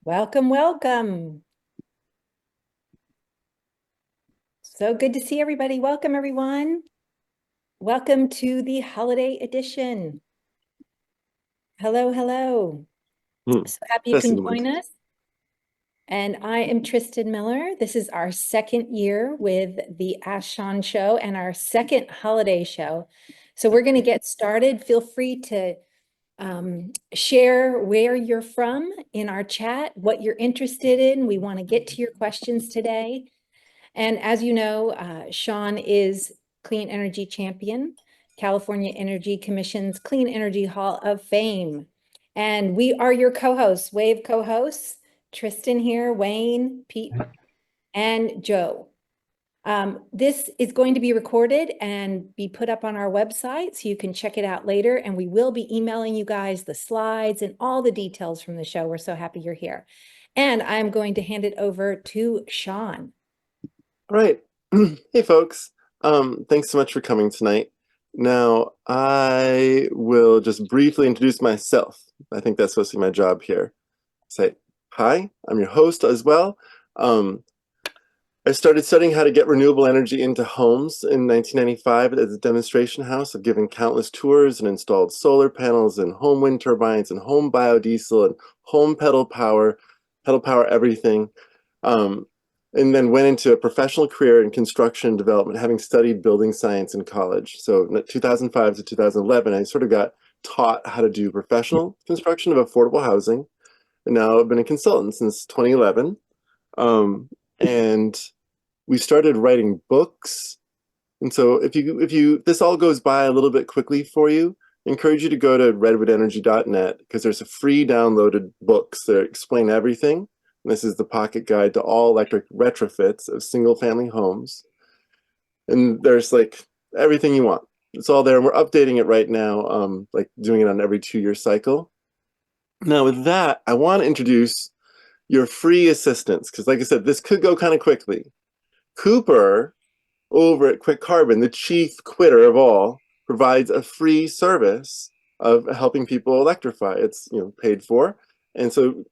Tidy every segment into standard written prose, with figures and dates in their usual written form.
Welcome, welcome. So good to see everybody. Welcome, everyone. Welcome to the holiday edition. Hello, hello. Hmm. So happy you Testing can the mic. join us. And I am Tristan Miller. This is our second year with the Ask Sean Show and our second holiday show. So we're going to get started. Feel free to share where you're from in our chat, what you're interested in. We want to get to your questions today. And as you know, Sean is Clean Energy Champion, California Energy Commission's Clean Energy Hall of Fame. And we are your co-hosts, Wave co-hosts, Tristan here, Wayne, Pete, and Joe. This is going to be recorded and be put up on our website so you can check it out later. And we will be emailing you guys the slides and all the details from the show. We're so happy you're here. And I'm going to hand it over to Sean. All right. Hey, folks. Thanks so much for coming tonight. Now, I will just briefly introduce myself. I think that's supposed to be my job here. Say, hi, I'm your host as well. I started studying how to get renewable energy into homes in 1995 at the demonstration house. I've given countless tours and installed solar panels and home wind turbines and home biodiesel and home pedal power everything. Um, and then went into a professional career in construction development, having studied building science in college. So 2005 to 2011, I sort of got taught how to do professional construction of affordable housing. And now I've been a consultant since 2011. And we started writing books. And so if this all goes by a little bit quickly for you, I encourage you to go to redwoodenergy.net because there's a free downloaded books that explain everything. And this is the pocket guide to all electric retrofits of single family homes. And there's like everything you want. It's all there. And we're updating it right now, like doing it on every 2-year cycle. Now with that, I want to introduce your free assistants because like I said, this could go kind of quickly. Cooper over at Quick Carbon, the chief quitter of all, provides a free service of helping people electrify. It's paid for. And so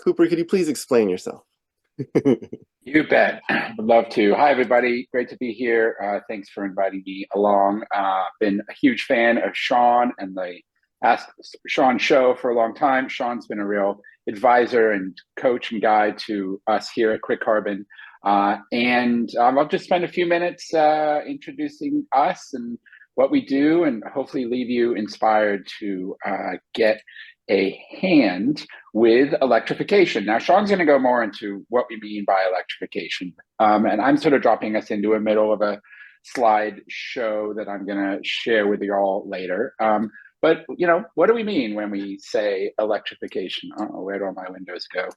Cooper, could you please explain yourself? You bet. Would love to. Hi, everybody. Great to be here. Thanks for inviting me along. Been a huge fan of Sean and the Ask Sean show for a long time. Sean's been a real advisor and coach and guide to us here at Quick Carbon. And I'll just spend a few minutes introducing us and what we do, and hopefully leave you inspired to get a hand with electrification. Now, Sean's going to go more into what we mean by electrification. And I'm sort of dropping us into a middle of a slide show that I'm going to share with you all later. But, what do we mean when we say electrification? Oh, where do all my windows go?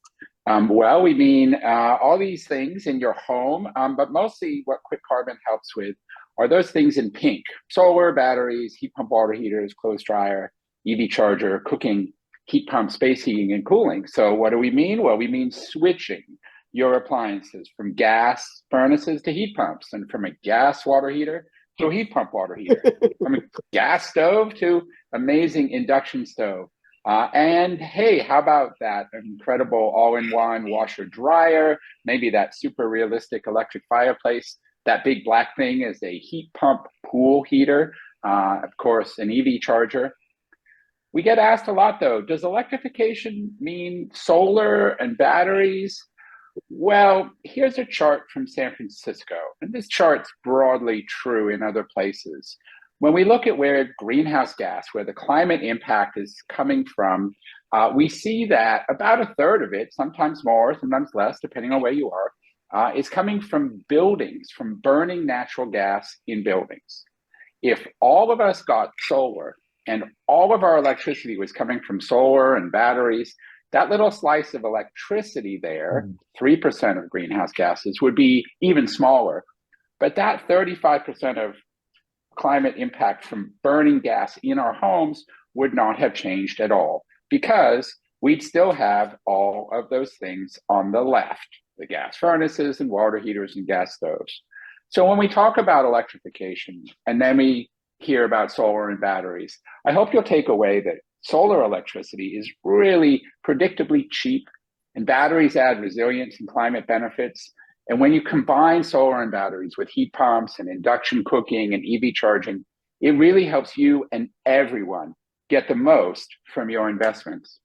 Well, we mean all these things in your home, but mostly what Quick Carbon helps with are those things in pink: solar, batteries, heat pump water heaters, clothes dryer, EV charger, cooking, heat pump, space heating, and cooling. So what do we mean? Well, we mean switching your appliances from gas furnaces to heat pumps, and from a gas water heater to a heat pump water heater, from a gas stove to amazing induction stove. And hey, how about that incredible all-in-one washer dryer, maybe that super realistic electric fireplace. That big black thing is a heat pump pool heater, of course, an EV charger. We get asked a lot, though, does electrification mean solar and batteries? Well, here's a chart from San Francisco, and this chart's broadly true in other places. When we look at where greenhouse gas, where the climate impact is coming from, we see that about a third of it, sometimes more, sometimes less, depending on where you are, is coming from buildings, from burning natural gas in buildings. If all of us got solar and all of our electricity was coming from solar and batteries, that little slice of electricity there, 3% of greenhouse gases, would be even smaller. But that 35% of climate impact from burning gas in our homes would not have changed at all, because we'd still have all of those things on the left: the gas furnaces and water heaters and gas stoves. So when we talk about electrification and then we hear about solar and batteries, I hope you'll take away that solar electricity is really predictably cheap And batteries add resilience and climate benefits. And when you combine solar and batteries with heat pumps and induction cooking and EV charging, it really helps you and everyone get the most from your investments.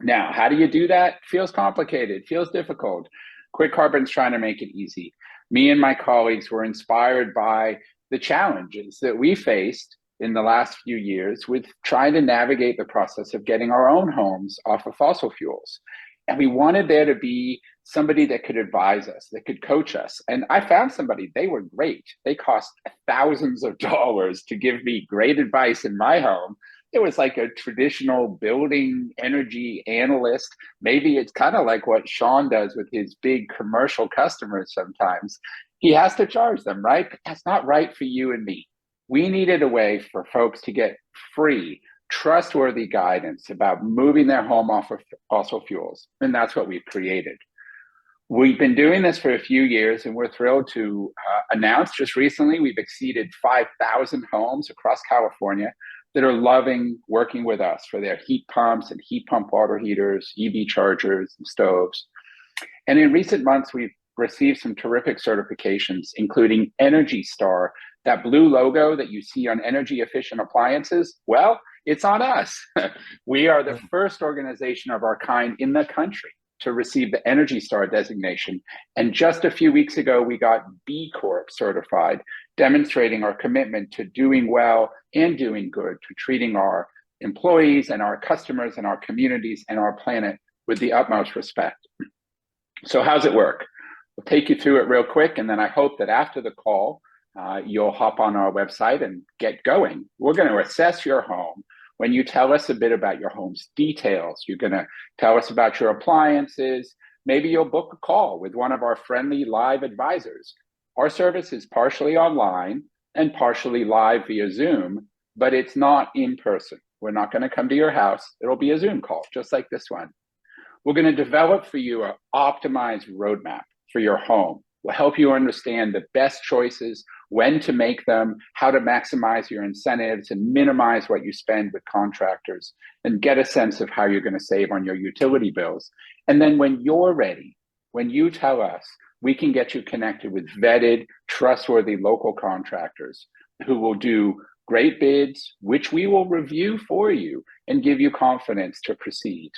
Now, how do you do that? Feels complicated, feels difficult. Quick Carbon's trying to make it easy. Me and my colleagues were inspired by the challenges that we faced in the last few years with trying to navigate the process of getting our own homes off of fossil fuels. And we wanted there to be somebody that could advise us, that could coach us. And I found somebody, they were great. They cost thousands of dollars to give me great advice in my home. It was like a traditional building energy analyst. Maybe it's kind of like what Sean does with his big commercial customers sometimes. He has to charge them, right? But that's not right for you and me. We needed a way for folks to get free, trustworthy guidance about moving their home off of fossil fuels. And that's what we've created. We've been doing this for a few years, and we're thrilled to announce just recently we've exceeded 5,000 homes across California that are loving working with us for their heat pumps and heat pump water heaters, EV chargers, and stoves. And in recent months, we've received some terrific certifications, including Energy Star. That blue logo that you see on energy efficient appliances, well, it's on us. We are the first organization of our kind in the country to receive the Energy Star designation. And just a few weeks ago, we got B Corp certified, demonstrating our commitment to doing well and doing good, to treating our employees and our customers and our communities and our planet with the utmost respect. So how's it work? We'll take you through it real quick, and then I hope that after the call, you'll hop on our website and get going. We're going to assess your home. When you tell us a bit about your home's details, you're going to tell us about your appliances. Maybe you'll book a call with one of our friendly live advisors. Our service is partially online and partially live via Zoom, but it's not in person. We're not going to come to your house. It'll be a Zoom call, just like this one. We're going to develop for you an optimized roadmap for your home. We'll help you understand the best choices, when to make them, how to maximize your incentives and minimize what you spend with contractors, and get a sense of how you're going to save on your utility bills. And then when you're ready, when you tell us, we can get you connected with vetted, trustworthy local contractors who will do great bids, which we will review for you and give you confidence to proceed.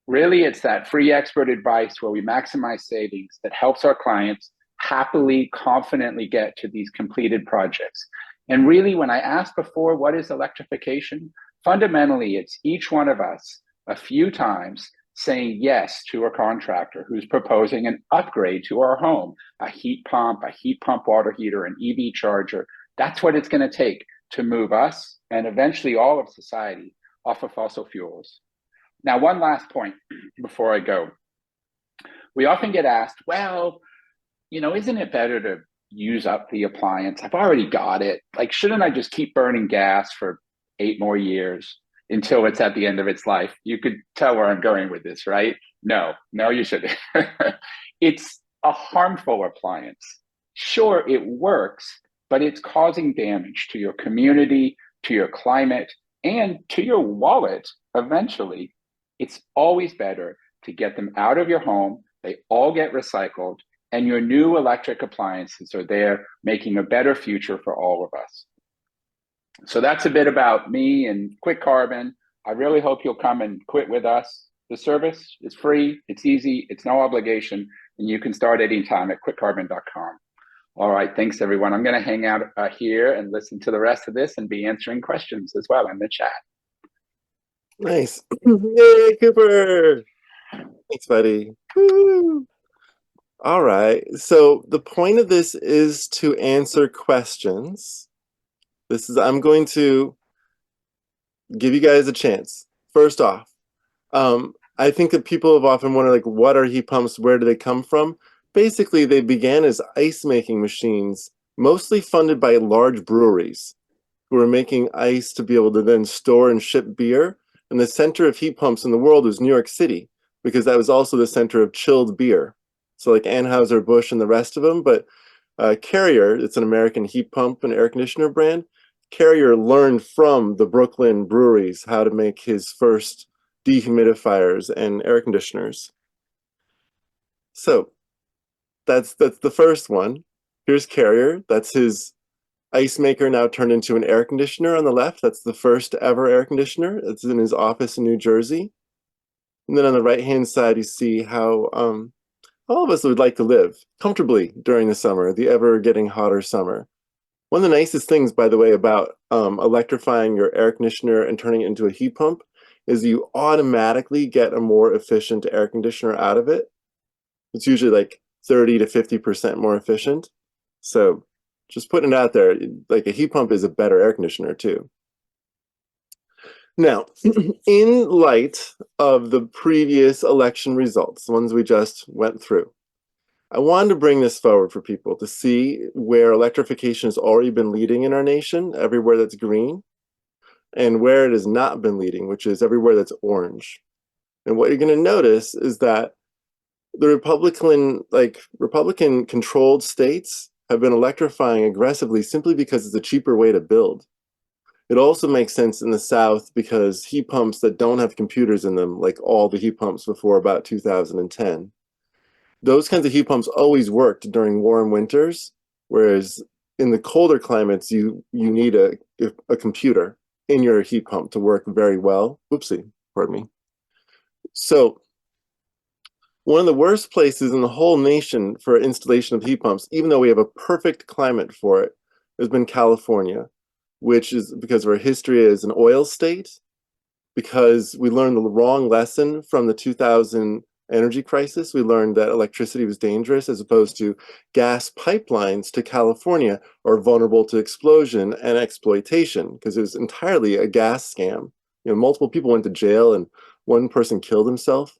Really, it's that free expert advice where we maximize savings that helps our clients happily, confidently get to these completed projects. And really, when I asked before, what is electrification? Fundamentally, it's each one of us a few times saying yes to a contractor who's proposing an upgrade to our home, a heat pump water heater, an EV charger. That's what it's going to take to move us and eventually all of society off of fossil fuels. Now, one last point before I go. We often get asked, well, isn't it better to use up the appliance? I've already got it. Like, shouldn't I just keep burning gas for 8 more years until it's at the end of its life? You could tell where I'm going with this, right? No, you shouldn't. It's a harmful appliance. Sure, it works, but it's causing damage to your community, to your climate, and to your wallet eventually. It's always better to get them out of your home. They all get recycled, and your new electric appliances are there making a better future for all of us. So that's a bit about me and Quick Carbon. I really hope you'll come and quit with us. The service is free, it's easy, it's no obligation, and you can start anytime at quickcarbon.com. All right, thanks everyone. I'm going to hang out here and listen to the rest of this and be answering questions as well in the chat. Nice. Yay, Cooper. Thanks, buddy. Woo. All right. So the point of this is to answer questions. I'm going to give you guys a chance. First off, I think that people have often wondered, like, what are heat pumps? Where do they come from? Basically, they began as ice-making machines, mostly funded by large breweries who were making ice to be able to then store and ship beer. And the center of heat pumps in the world was New York City, because that was also the center of chilled beer. So like Anheuser-Busch and the rest of them. But Carrier, it's an American heat pump and air conditioner brand. Carrier learned from the Brooklyn breweries how to make his first dehumidifiers and air conditioners. So that's the first one. Here's Carrier. That's his ice maker now turned into an air conditioner on the left. That's the first ever air conditioner. It's in his office in New Jersey. And then on the right-hand side, you see how all of us would like to live comfortably during the summer, the ever getting hotter summer. One of the nicest things, by the way, about electrifying your air conditioner and turning it into a heat pump is you automatically get a more efficient air conditioner out of it. It's usually like 30 to 50% more efficient. So just putting it out there, like a heat pump is a better air conditioner too. Now, in light of the previous election results, the ones we just went through, I wanted to bring this forward for people to see where electrification has already been leading in our nation, everywhere that's green, and where it has not been leading, which is everywhere that's orange. And what you're going to notice is that the Republican controlled states have been electrifying aggressively simply because it's a cheaper way to build. It also makes sense in the South because heat pumps that don't have computers in them, like all the heat pumps before about 2010, those kinds of heat pumps always worked during warm winters, whereas in the colder climates, you need a computer in your heat pump to work very well. Oopsie, pardon me. So one of the worst places in the whole nation for installation of heat pumps, even though we have a perfect climate for it, has been California, which is because of our history as an oil state, because we learned the wrong lesson from the 2000 energy crisis. We learned that electricity was dangerous as opposed to gas pipelines to California are vulnerable to explosion and exploitation because it was entirely a gas scam. You know, multiple people went to jail and one person killed himself.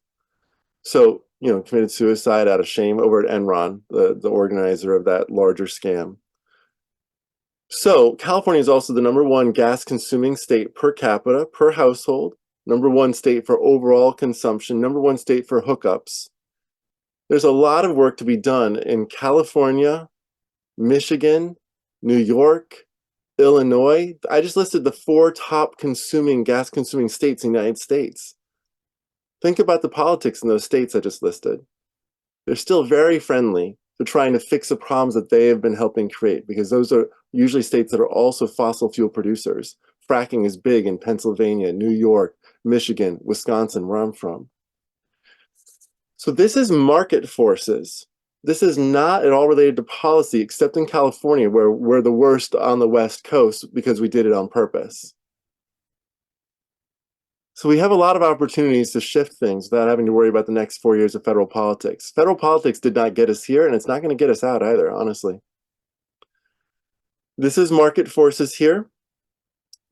So, you know, committed suicide out of shame over at Enron, the organizer of that larger scam. So California is also the #1 gas consuming state per capita, per household, #1 state for overall consumption, #1 state for hookups. There's a lot of work to be done in California, Michigan, New York, Illinois. I just listed the 4 top gas consuming states in the United States. Think about the politics in those states I just listed. They're still very friendly to trying to fix the problems that they have been helping create, because those are usually states that are also fossil fuel producers. Fracking is big in Pennsylvania, New York, Michigan, Wisconsin, where I'm from. So this is market forces. This is not at all related to policy, except in California, where we're the worst on the West Coast because we did it on purpose. So we have a lot of opportunities to shift things without having to worry about the next 4 years of federal politics. Federal politics did not get us here, and it's not going to get us out either, honestly. This is market forces here.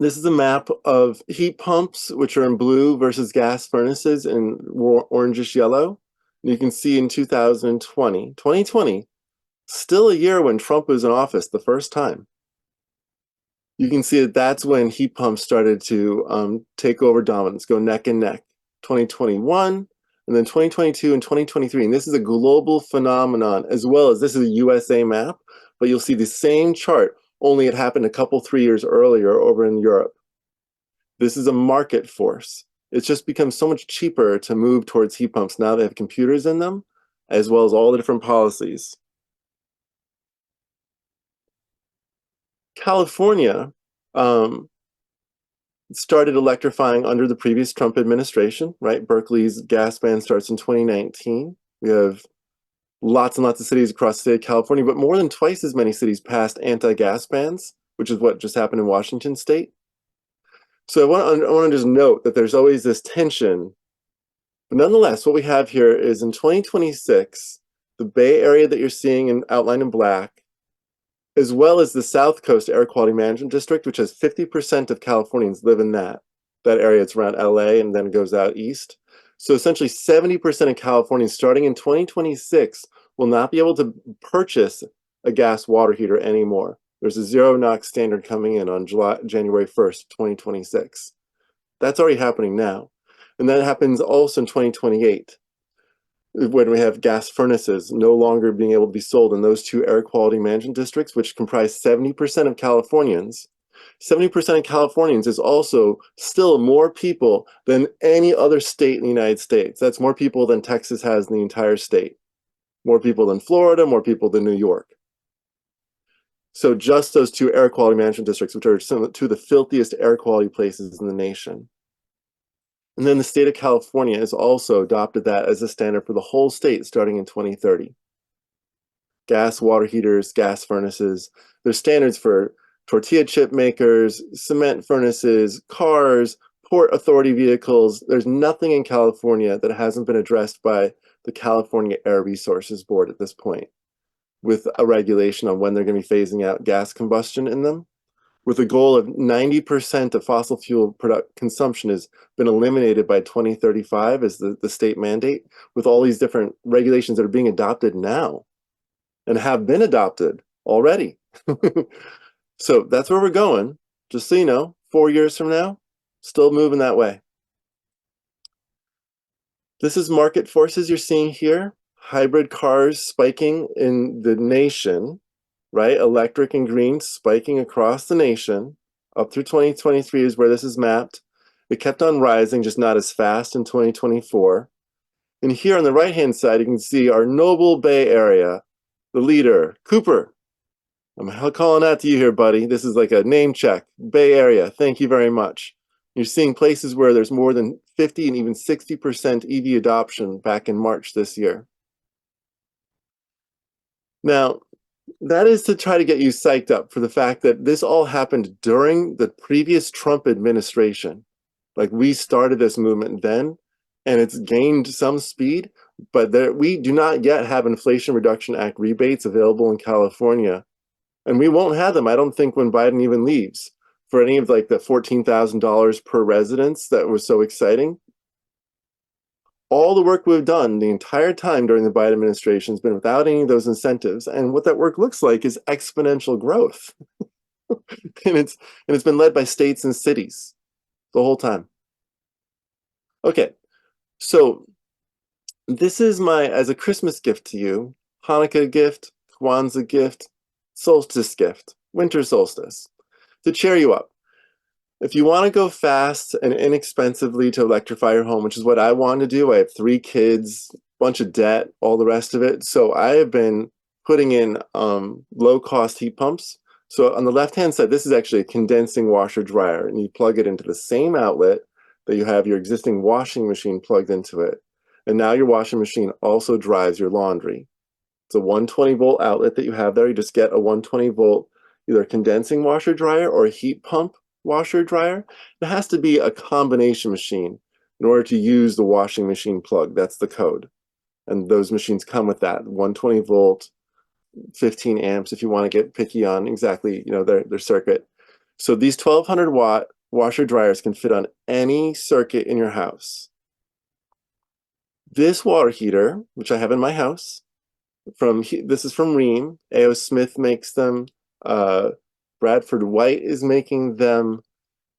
This is a map of heat pumps, which are in blue, versus gas furnaces in orangish yellow. And you can see in 2020, still a year when Trump was in office the first time, you can see that that's when heat pumps started to take over dominance, go neck and neck. 2021, and then 2022 and 2023. And this is a global phenomenon, as well as this is a USA map, but you'll see the same chart, only it happened a couple, 3 years earlier over in Europe. This is a market force. It's just become so much cheaper to move towards heat pumps now they have computers in them, as well as all the different policies. California started electrifying under the previous Trump administration, right? Berkeley's gas ban starts in 2019. We have lots and lots of cities across the state of California, but more than twice as many cities passed anti-gas bans, which is what just happened in Washington state. So I want to just note that there's always this tension. But nonetheless, what we have here is in 2026, the Bay Area that you're seeing outlined in black, as well as the South Coast Air Quality Management District, which has 50% of Californians live in that area. It's around LA and then it goes out east. So essentially 70% of Californians starting in 2026 will not be able to purchase a gas water heater anymore. There's a 0 NOx standard coming in on January 1st, 2026. That's already happening now. And that happens also in 2028. When we have gas furnaces no longer being able to be sold in those 2 air quality management districts, which comprise 70% of Californians. 70% of Californians is also still more people than any other state in the United States. That's more people than Texas has in the entire state. More people than Florida, more people than New York. So just those two air quality management districts, which are two of the filthiest air quality places in the nation. And then the state of California has also adopted that as a standard for the whole state starting in 2030. Gas water heaters, gas furnaces, there's standards for tortilla chip makers, cement furnaces, cars, Port Authority vehicles. There's nothing in California that hasn't been addressed by the California Air Resources Board at this point, with a regulation on when they're going to be phasing out gas combustion in them, with a goal of 90% of fossil fuel consumption has been eliminated by 2035 as the state mandate, with all these different regulations that are being adopted now and have been adopted already. So that's where we're going. Just so you know, 4 years from now, still moving that way. This is market forces you're seeing here. Hybrid cars spiking in the nation, right? Electric and green spiking across the nation. Up through 2023 is where this is mapped. It kept on rising, just not as fast in 2024. And here on the right-hand side, you can see our noble Bay Area, the leader, Cooper. I'm calling out to you here, buddy. This is like a name check. Bay Area, thank you very much. You're seeing places where there's more than 50 and even 60% EV adoption back in March this year. Now, that is to try to get you psyched up for the fact that this all happened during the previous Trump administration. Like, we started this movement then, and it's gained some speed, but we do not yet have Inflation Reduction Act rebates available in California. And we won't have them, I don't think, when Biden even leaves, for any of like the $14,000 per residence that was so exciting. All the work we've done the entire time during the Biden administration has been without any of those incentives. And what that work looks like is exponential growth. and it's been led by states and cities the whole time. Okay, so this is my, as a Christmas gift to you, Hanukkah gift, Kwanzaa gift, solstice gift, winter solstice, to cheer you up. If you want to go fast and inexpensively to electrify your home, which is what I want to do, I have 3 kids, bunch of debt, all the rest of it. So I have been putting in low-cost heat pumps. So on the left-hand side, this is actually a condensing washer dryer, and you plug it into the same outlet that you have your existing washing machine plugged into it. And now your washing machine also dries your laundry. It's a 120 volt outlet that you have there. You just get a 120 volt either condensing washer dryer or a heat pump washer dryer. It has to be a combination machine in order to use the washing machine plug. That's the code. And those machines come with that 120 volt, 15 amps if you want to get picky on exactly, their circuit. So these 1200 watt washer dryers can fit on any circuit in your house. This water heater, which I have in my house, this is from Rheem. A.O. Smith makes them. Bradford White is making them.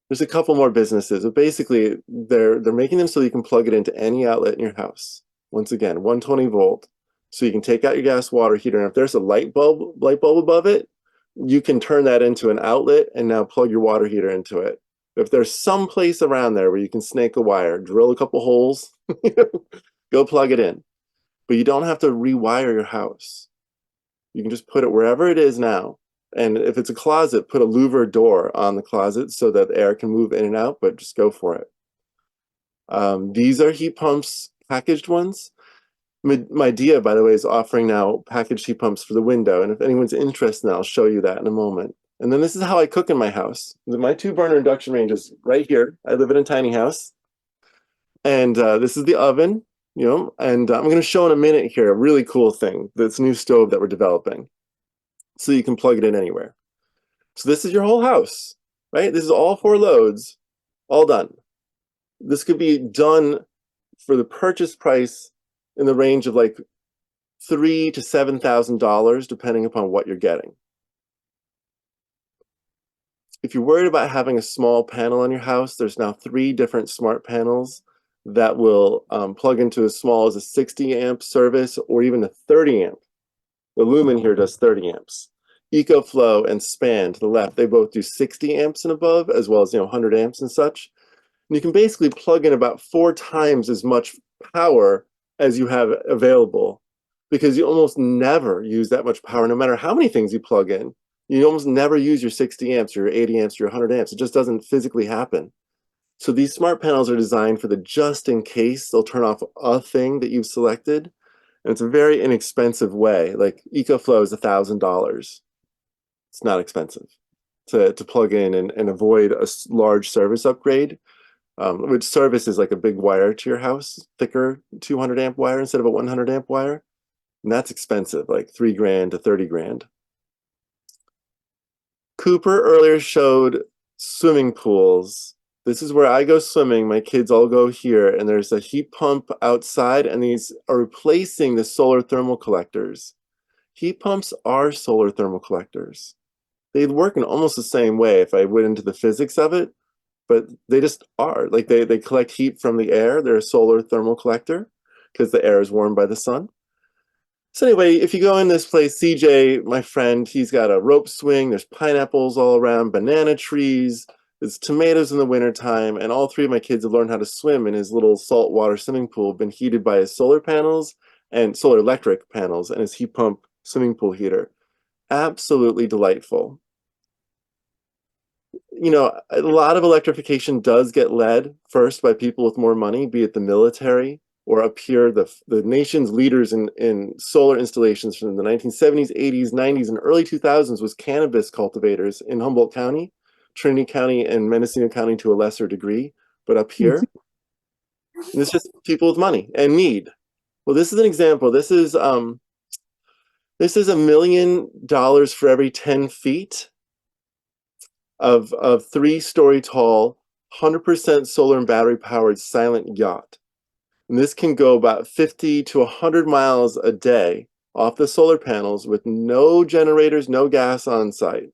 There's a couple more businesses, but basically they're making them so you can plug it into any outlet in your house. Once again, 120 volt. So you can take out your gas water heater, and if there's a light bulb above it, you can turn that into an outlet and now plug your water heater into it. If there's some place around there where you can snake a wire, drill a couple holes, go plug it in. But you don't have to rewire your house. You can just put it wherever it is now. And if it's a closet, put a louver door on the closet so that the air can move in and out, but just go for it. These are heat pumps, packaged ones. My Dia, by the way, is offering now packaged heat pumps for the window. And if anyone's interested, I'll show you that in a moment. And then this is how I cook in my house. My 2-burner induction range is right here. I live in a tiny house. And this is the oven, and I'm going to show in a minute here a really cool thing, this new stove that we're developing. So you can plug it in anywhere. So this is your whole house, right? This is all 4 loads, all done. This could be done for the purchase price in the range of like $3,000 to $7,000, depending upon what you're getting. If you're worried about having a small panel on your house, there's now 3 different smart panels that will plug into as small as a 60 amp service or even a 30 amp. The Lumen here does 30 amps. EcoFlow and Span to the left, they both do 60 amps and above, as well as 100 amps and such. And you can basically plug in about 4 times as much power as you have available, because you almost never use that much power, no matter how many things you plug in. You almost never use your 60 amps, or your 80 amps, or your 100 amps. It just doesn't physically happen. So these smart panels are designed for the just in case they'll turn off a thing that you've selected. And it's a very inexpensive way. Like EcoFlow is $1,000. It's not expensive to plug in and avoid a large service upgrade, which service is like a big wire to your house, thicker 200 amp wire instead of a 100 amp wire. And that's expensive, like $3,000 to $30,000. Cooper earlier showed swimming pools. This is where I go swimming. My kids all go here, and there's a heat pump outside, and these are replacing the solar thermal collectors. Heat pumps are solar thermal collectors. They work in almost the same way if I went into the physics of it, but they just are. Like they collect heat from the air. They're a solar thermal collector because the air is warmed by the sun. So anyway, if you go in this place, CJ, my friend, he's got a rope swing. There's pineapples all around, banana trees. There's tomatoes in the wintertime, and all 3 of my kids have learned how to swim in his little saltwater swimming pool, been heated by his solar panels and solar electric panels and his heat pump swimming pool heater. Absolutely delightful. A lot of electrification does get led first by people with more money, be it the military or up here, the nation's leaders in solar installations from the 1970s, 80s, 90s, and early 2000s was cannabis cultivators in Humboldt County, Trinity County, and Mendocino County to a lesser degree. But up here, it's just people with money and need. Well, this is an example. This is $1 million for every 10 feet of 3-story tall, 100% solar and battery powered silent yacht. And this can go about 50 to 100 miles a day off the solar panels with no generators, no gas on site.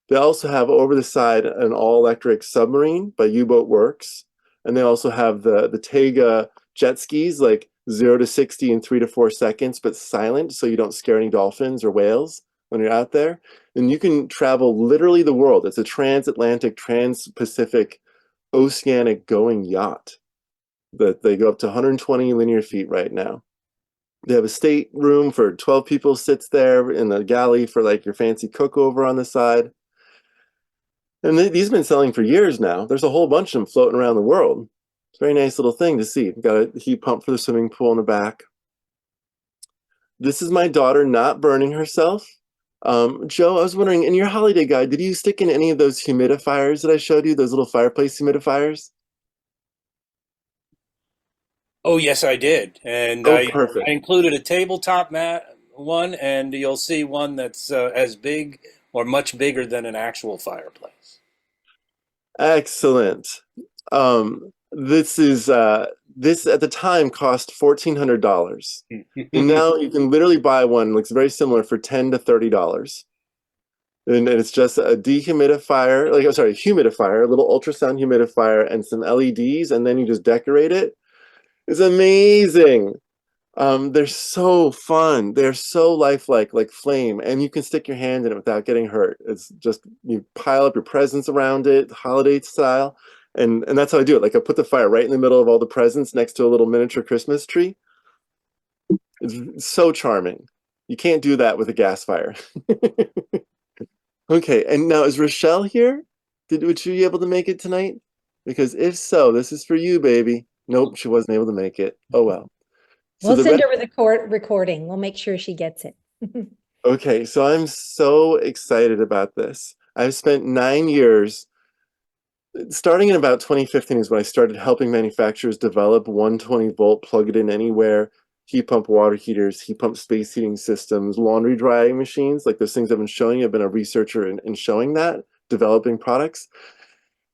They also have over the side an all-electric submarine by U-Boat Works. And they also have the Tega jet skis, like 0 to 60 in 3 to 4 seconds, but silent, so you don't scare any dolphins or whales when you're out there. And you can travel literally the world. It's a transatlantic, trans-Pacific, oceanic going yacht that they go up to 120 linear feet right now. They have a stateroom for 12 people sits there, in the galley for like your fancy cookover on the side. And these have been selling for years now. There's a whole bunch of them floating around the world. It's a very nice little thing to see. Got a heat pump for the swimming pool in the back. This is my daughter not burning herself. Joe, I was wondering, in your holiday guide, did you stick in any of those humidifiers that I showed you, those little fireplace humidifiers? Oh, yes, I did. And Oh, I perfect. included a tabletop mat one, and you'll see one that's as big or much bigger than an actual fireplace. Excellent. This at the time cost $1,400. And now you can literally buy one, looks very similar, for $10 to $30. And it's just a dehumidifier, like, I'm sorry, a humidifier, a little ultrasound humidifier and some LEDs, and then you just decorate it. It's amazing. They're so fun. They're so lifelike, like flame, and you can stick your hand in it without getting hurt. It's just, you pile up your presents around it, holiday style, and that's how I do it. Like I put the fire right in the middle of all the presents next to a little miniature Christmas tree. It's so charming. You can't do that with a gas fire. Okay, and now is Rochelle here? Was she able to make it tonight? Because if so, this is for you, baby. Nope, she wasn't able to make it. Oh well. So We'll the send her the recording. We'll make sure she gets it. Okay, so I'm so excited about this. I've spent 9 years, starting in about 2015 is when I started helping manufacturers develop 120-volt, plug it in anywhere, heat pump water heaters, heat pump space heating systems, laundry drying machines, like those things I've been showing you. I've been a researcher in showing that, developing products.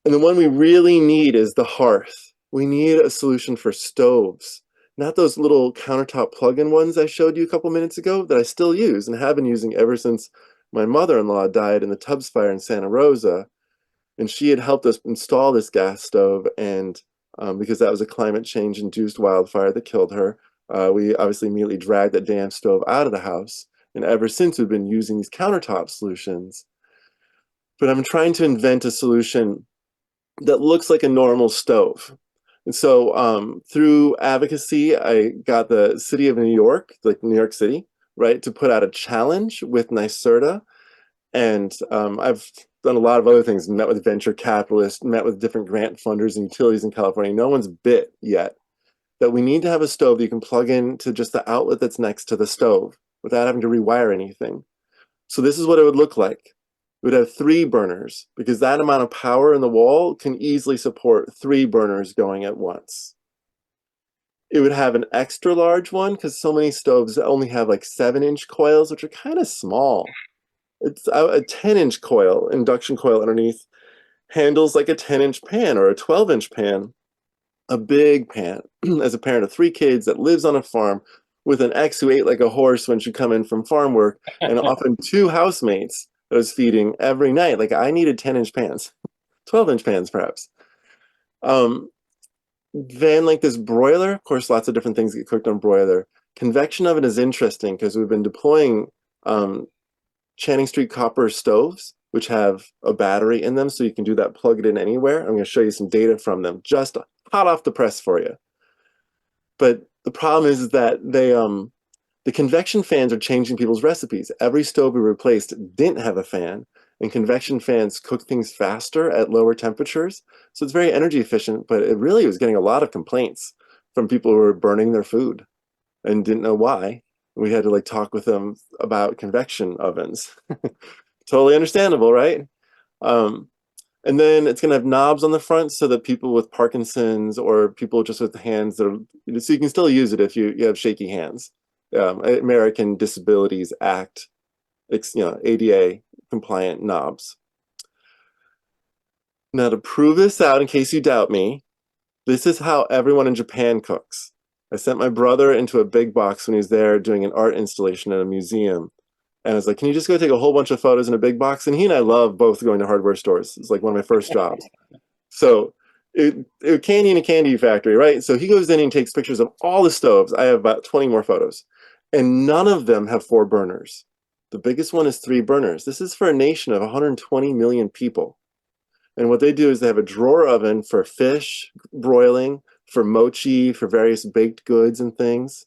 And the one we really need is the hearth. We need a solution for stoves. Not those little countertop plug-in ones I showed you a couple minutes ago that I still use and have been using ever since my mother-in-law died in the Tubbs fire in Santa Rosa. And she had helped us install this gas stove, and because that was a climate change-induced wildfire that killed her, we obviously immediately dragged that damn stove out of the house. And ever since, we've been using these countertop solutions. But I'm trying to invent a solution that looks like a normal stove. And so through advocacy, I got the city of New York, like New York City, right, to put out a challenge with NYSERDA. And I've done a lot of other things, met with venture capitalists, met with different grant funders and utilities in California. No one's bit yet that we need to have a stove that you can plug into just the outlet that's next to the stove without having to rewire anything. So this is what it would look like. It would have 3 burners because that amount of power in the wall can easily support 3 burners going at once. It would have an extra large one because so many stoves only have like 7-inch coils, which are kind of small. It's a 10-inch coil, induction coil underneath, handles like a 10-inch pan or a 12-inch pan, a big pan. As a parent of 3 kids that lives on a farm with an ex who ate like a horse when she come in from farm work, and often 2 housemates that I was feeding every night. Like I needed 10-inch pans, 12-inch pans perhaps. Then like this broiler, of course, lots of different things get cooked on broiler. Convection oven is interesting because we've been deploying Channing Street copper stoves, which have a battery in them, so you can do that, plug it in anywhere. I'm going to show you some data from them, just hot off the press for you. But the problem is that the convection fans are changing people's recipes. Every stove we replaced didn't have a fan, and convection fans cook things faster at lower temperatures. So it's very energy efficient, but it really was getting a lot of complaints from people who were burning their food and didn't know why. We had to like talk with them about convection ovens. Totally understandable, right? And then it's going to have knobs on the front so that people with Parkinson's or people just with hands that are, so you can still use it if you have shaky hands. American Disabilities Act, ADA compliant knobs. Now to prove this out, in case you doubt me, this is how everyone in Japan cooks. I sent my brother into a big box when he was there doing an art installation at a museum. And I was like, can you just go take a whole bunch of photos in a big box? And he and I love both going to hardware stores. It's like one of my first jobs. So candy in a candy factory, right? So he goes in and takes pictures of all the stoves. I have about 20 more photos. And none of them have 4 burners. The biggest one is 3 burners. This is for a nation of 120 million people. And what they do is they have a drawer oven for fish broiling, for mochi, for various baked goods and things.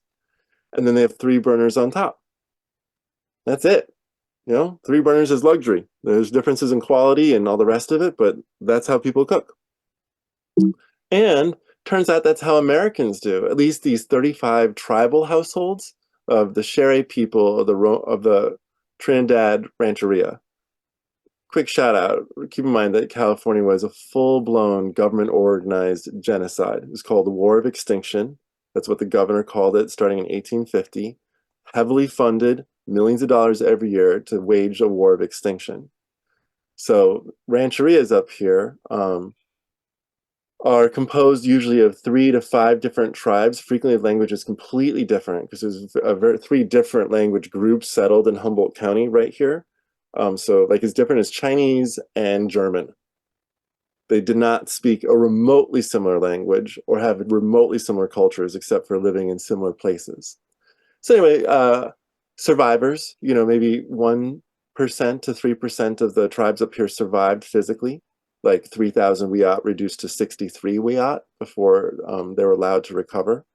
And then they have 3 burners on top. That's it. 3 burners is luxury. There's differences in quality and all the rest of it, but that's how people cook. And turns out that's how Americans do. At least these 35 tribal households of the Shere people of the Trinidad Rancheria. Quick shout out. Keep in mind that California was a full-blown government-organized genocide. It was called the War of Extinction. That's what the governor called it, starting in 1850. Heavily funded, millions of dollars every year to wage a war of extinction. So rancherias up here are composed usually of 3 to 5 different tribes, frequently languages completely different because there's 3 different language groups settled in Humboldt County right here. So like as different as Chinese and German. They did not speak a remotely similar language or have remotely similar cultures except for living in similar places. So anyway, survivors, maybe 1% to 3% of the tribes up here survived physically, like 3,000 Wiyot reduced to 63 Wiyot before they were allowed to recover,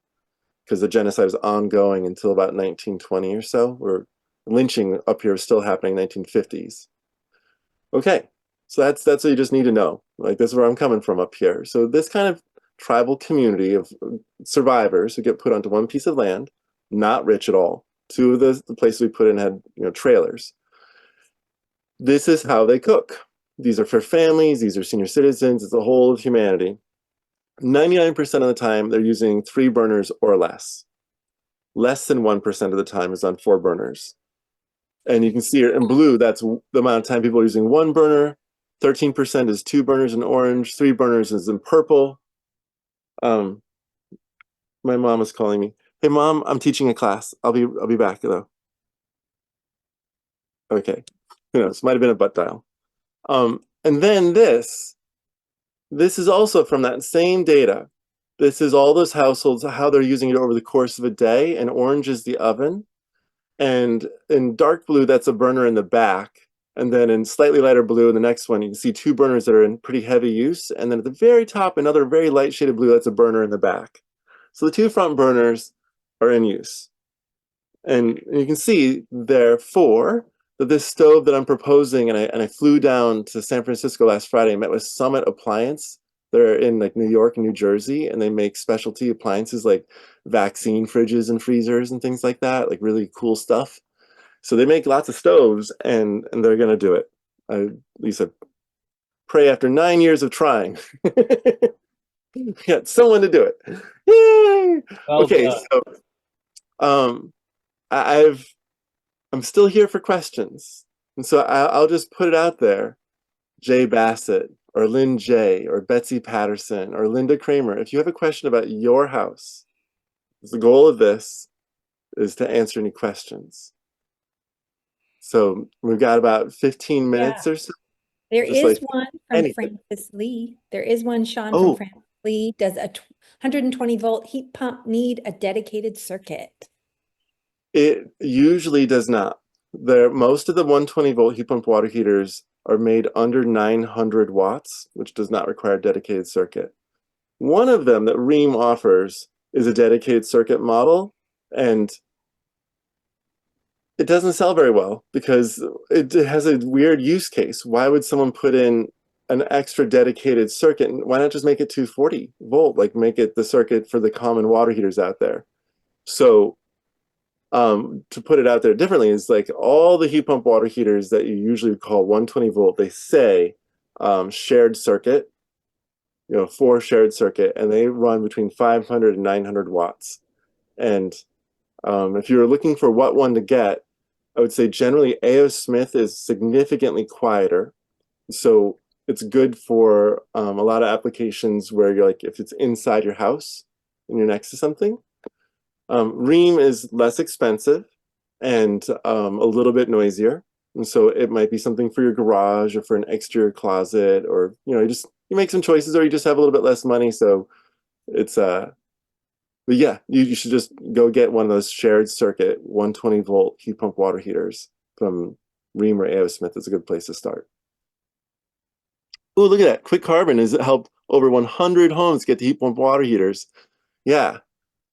because the genocide was ongoing until about 1920 or so, where lynching up here was still happening in 1950s. Okay, so that's what you just need to know. Like, this is where I'm coming from up here. So this kind of tribal community of survivors who get put onto one piece of land, not rich at all. 2 of the places we put in had trailers. This is how they cook. These are for families, these are senior citizens, it's the whole of humanity. 99% of the time they're using 3 burners or less. Less than 1% of the time is on 4 burners. And you can see here in blue, that's the amount of time people are using 1 burner. 13% is 2 burners in orange, 3 burners is in purple. My mom is calling me. Hey mom, I'm teaching a class. I'll be back though. Okay. Who knows? Might have been a butt dial. And then this is also from that same data. This is all those households, how they're using it over the course of a day, and orange is the oven. And in dark blue, that's a burner in the back. And then in slightly lighter blue, in the next one, you can see two burners that are in pretty heavy use. And then at the very top, another very light shaded blue, that's a burner in the back. So the two front burners are in use. And you can see, therefore, that this stove that I'm proposing, and I flew down to San Francisco last Friday and met with Summit Appliance. They're in like New York and New Jersey, and they make specialty appliances like vaccine fridges and freezers and things like that, like really cool stuff. So they make lots of stoves, and they're gonna do it. At least I pray after 9 years of trying. Got someone to do it. Yay! Well Okay, done. so I'm still here for questions, and so I'll just put it out there. Jay Bassett or Lynn J or Betsy Patterson or Linda Kramer, if you have a question about your house, the goal of this is to answer any questions. So we've got about 15 minutes or so. There Just is like one from anything. Francis Lee. There is one, Sean, from Oh, Francis Lee. Does a 120-volt heat pump need a dedicated circuit? it usually does not. Most of the 120-volt heat pump water heaters are made under 900 watts, which does not require a dedicated circuit. One of them that Rheem offers is a dedicated circuit model, and it doesn't sell very well because it has a weird use case. Why would someone put in an extra dedicated circuit? Why not just make it 240 volt, like make it the circuit for the common water heaters out there? So to put it out there differently is like all the heat pump water heaters that you usually call 120 volt, they say shared circuit, 4 shared circuit, and they run between 500 and 900 watts. And if you're looking for what one to get, I would say generally A.O. Smith is significantly quieter. So it's good for a lot of applications where you're like, if it's inside your house and you're next to something. Rheem is less expensive and a little bit noisier. And so it might be something for your garage or for an exterior closet, or you make some choices, or you just have a little bit less money. So it's but yeah, you should just go get one of those shared circuit 120 volt heat pump water heaters from Rheem or A.O. Smith. Is a good place to start. Oh, look at that. Quick Carbon has helped over 100 homes get the heat pump water heaters. Yeah,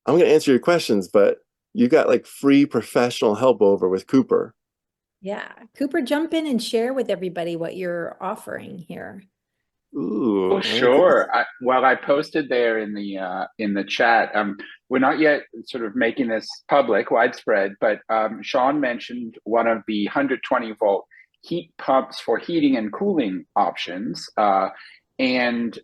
I'm going to answer your questions, but you got like free professional help over with Cooper. Yeah. Cooper, jump in and share with everybody what you're offering here. Ooh, Oh, sure. I posted there in the chat. We're not yet sort of making this public, widespread, but Sean mentioned one of the 120-volt heat pumps for heating and cooling options, and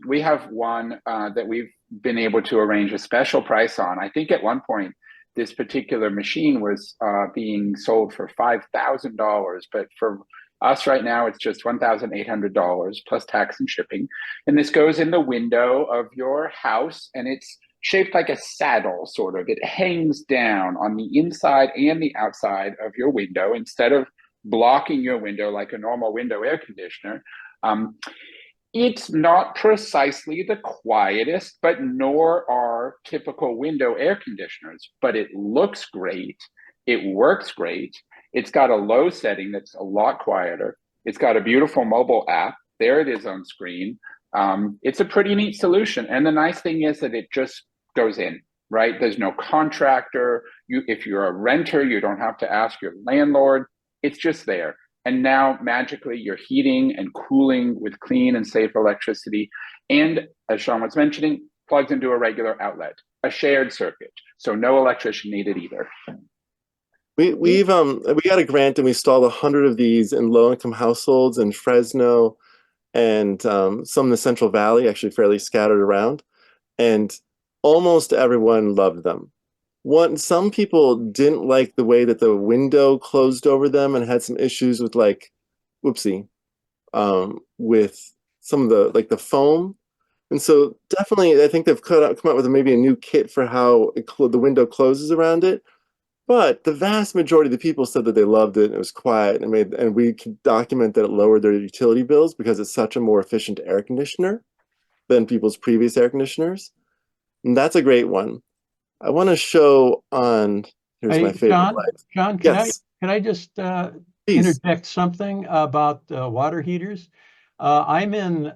we have one that we've been able to arrange a special price on. I think at one point this particular machine was being sold for $5,000, but for us right now, it's just $1,800 plus tax and shipping. And this goes in the window of your house, and it's shaped like a saddle, sort of. It hangs down on the inside and the outside of your window instead of blocking your window like a normal window air conditioner. It's not precisely the quietest, but nor are typical window air conditioners, but it looks great. It works great. It's got a low setting that's a lot quieter. It's got a beautiful mobile app. There it is on screen. It's a pretty neat solution. And the nice thing is that it just goes in, right? There's no contractor. If you're a renter, you don't have to ask your landlord. It's just there. And now magically you're heating and cooling with clean and safe electricity. And as Sean was mentioning, plugs into a regular outlet, a shared circuit. So no electrician needed either. We got a grant and we installed 100 of these in low-income households in Fresno and some in the Central Valley, actually fairly scattered around. And almost everyone loved them. Some people didn't like the way that the window closed over them and had some issues with with some of the foam. And so definitely, I think they've come up with maybe a new kit for how the window closes around it. But the vast majority of the people said that they loved it and it was quiet, and we could document that it lowered their utility bills because it's such a more efficient air conditioner than people's previous air conditioners. And that's a great one. I want to show on Here's Hey, my favorite John, light. John, Yes, can I just please. interject something about water heaters? I'm in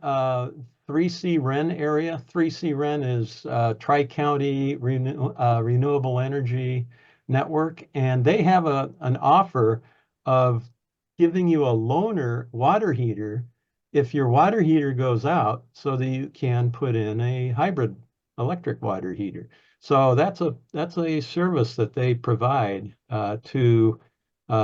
3C REN area. 3C REN is Tri-County Renewable Energy Network, and they have an offer of giving you a loaner water heater if your water heater goes out, so that you can put in a hybrid electric water heater. So that's a service that they provide to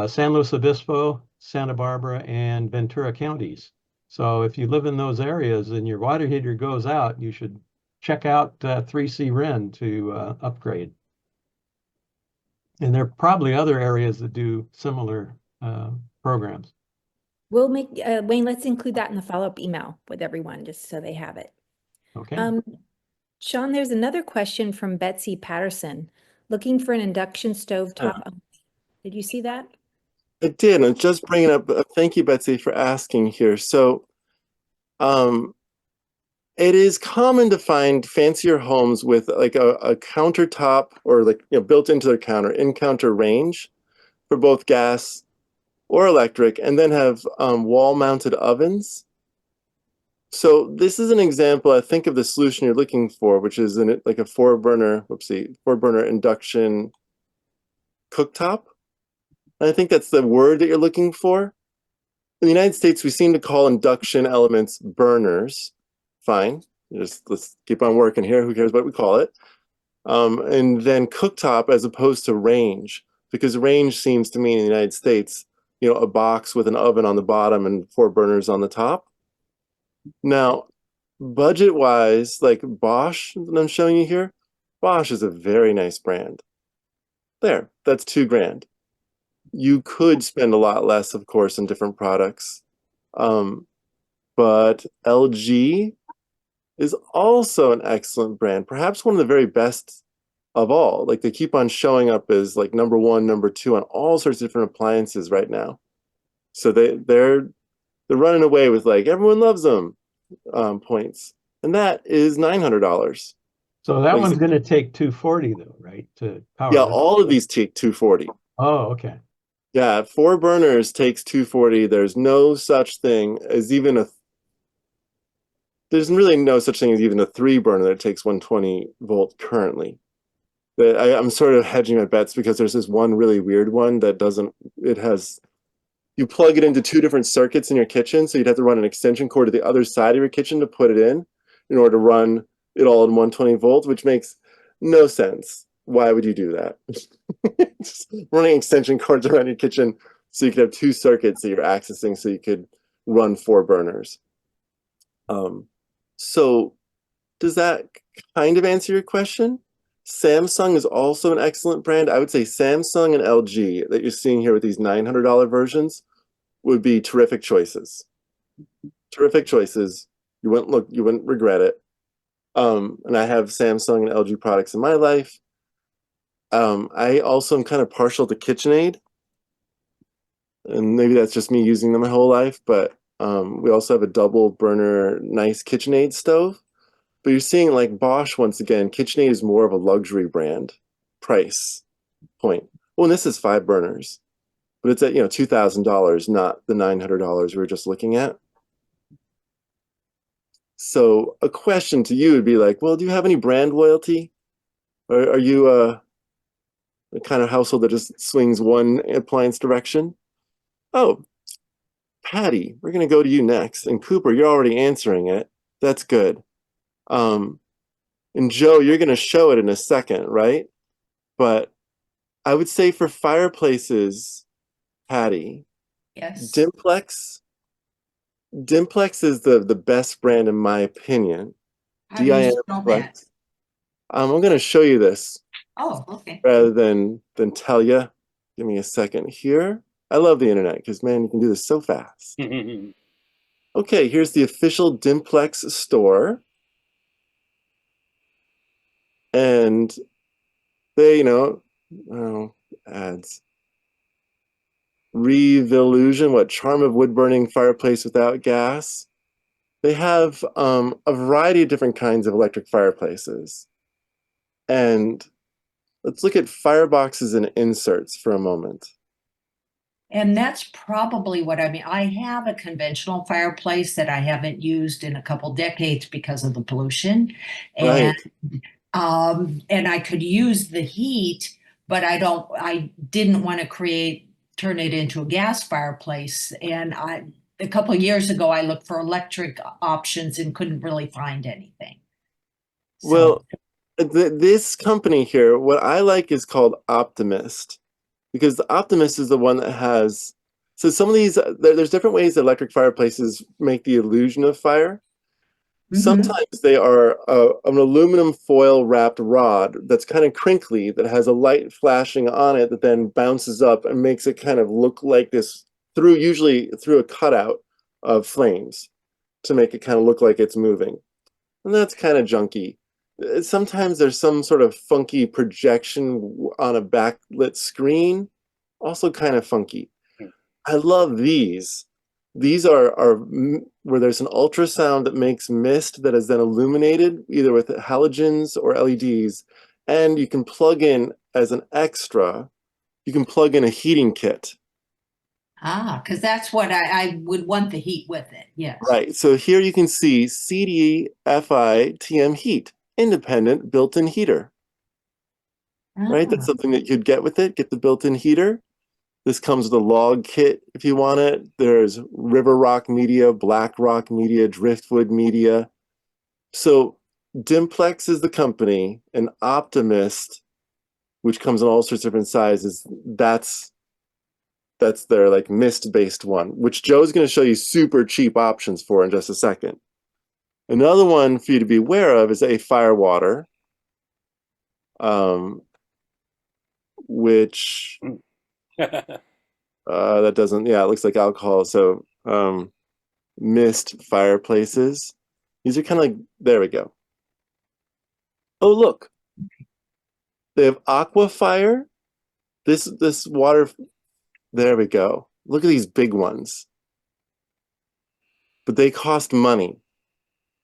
San Luis Obispo, Santa Barbara, and Ventura counties. So if you live in those areas and your water heater goes out, you should check out 3C REN to upgrade. And there are probably other areas that do similar programs. We'll make, Wayne, let's include that in the follow-up email with everyone, just so they have it. Okay. Sean, there's another question from Betsy Patterson, looking for an induction stove top. Did you see that? I did. I'm just bringing up, thank you, Betsy, for asking here. So it is common to find fancier homes with like a countertop or like, built into their counter, in-counter range for both gas or electric, and then have wall-mounted ovens. So this is an example, I think, of the solution you're looking for, which is like a four-burner induction cooktop. And I think that's the word that you're looking for. In the United States, we seem to call induction elements burners. Fine, let's keep on working here. Who cares what we call it? And then cooktop as opposed to range, because range seems to mean in the United States, a box with an oven on the bottom and four burners on the top. Now, budget-wise, like Bosch that I'm showing you here, Bosch is a very nice brand. There, that's $2,000. You could spend a lot less, of course, on different products. But LG is also an excellent brand, perhaps one of the very best of all. Like they keep on showing up as like number one, number two on all sorts of different appliances right now. So they're running away with like everyone loves them points, and that is $900. So that Like, one's going to take 240 though, right? To power. yeah, That. all of these take 240. Oh, okay. Yeah, four burners takes 240. There's no such thing as even there's really no such thing as even a three burner that takes 120 volt currently. I'm sort of hedging my bets because there's this one really weird one that you plug it into two different circuits in your kitchen, so you'd have to run an extension cord to the other side of your kitchen to put it in order to run it all in 120 volts, which makes no sense. Why would you do that? Just running extension cords around your kitchen so you could have two circuits that you're accessing so you could run four burners. So does that kind of answer your question? Samsung is also an excellent brand. I would say Samsung and LG that you're seeing here with these $900 versions would be terrific choices. Terrific choices. You wouldn't regret it. And I have Samsung and LG products in my life. I also am kind of partial to KitchenAid. And maybe that's just me using them my whole life, but we also have a double burner nice KitchenAid stove. But you're seeing like Bosch, once again, KitchenAid is more of a luxury brand price point. Well, and this is 5 burners, but it's at $2,000, not the $900 we were just looking at. So a question to you would be like, well, do you have any brand loyalty? Or are you the kind of household that just swings one appliance direction? Oh, Patty, we're going to go to you next. And Cooper, you're already answering it. That's good. And Joe, you're going to show it in a second, right? But I would say for fireplaces, Patty, Yes. Dimplex is the best brand in my opinion. How do you DIM spell that? I'm going to show you this Oh, okay. rather than tell you. Give me a second here. I love the internet because, man, you can do this so fast. Okay, here's the official Dimplex store. And they, ads. Revolution, what charm of wood burning fireplace without gas. They have a variety of different kinds of electric fireplaces. And let's look at fireboxes and inserts for a moment. And that's probably what I mean. I have a conventional fireplace that I haven't used in a couple decades because of the pollution. And Right. and I could use the heat, but I didn't want to turn it into a gas fireplace. And a couple of years ago, I looked for electric options and couldn't really find anything. So, Well, this company here, what I like is called Optimist, because the Optimist is the one that has, so some of these, there's different ways that electric fireplaces make the illusion of fire. Sometimes they are an aluminum foil wrapped rod that's kind of crinkly, that has a light flashing on it that then bounces up and makes it kind of look like this usually through a cutout of flames to make it kind of look like it's moving. And that's kind of junky. Sometimes there's some sort of funky projection on a backlit screen, also kind of funky. I love these. These are where there's an ultrasound that makes mist that is then illuminated either with halogens or LEDs, and you can plug in as an extra, you can plug in a heating kit. because that's what I would want the heat with it. Yes. Right, so here you can see CDFI TM heat, independent built-in heater. Right, that's something that you'd get with it, get the built-in heater. This comes with a log kit if you want it. There's River Rock Media, Black Rock Media, Driftwood Media. So Dimplex is the company, and Optimist, which comes in all sorts of different sizes, that's their like mist-based one, which Joe's going to show you super cheap options for in just a second. Another one for you to be aware of is a Firewater, which that doesn't, yeah, it looks like alcohol. So mist fireplaces. These are kind of like, there we go. Oh, look. They have Aquafire. This water, there we go. Look at these big ones. But they cost money.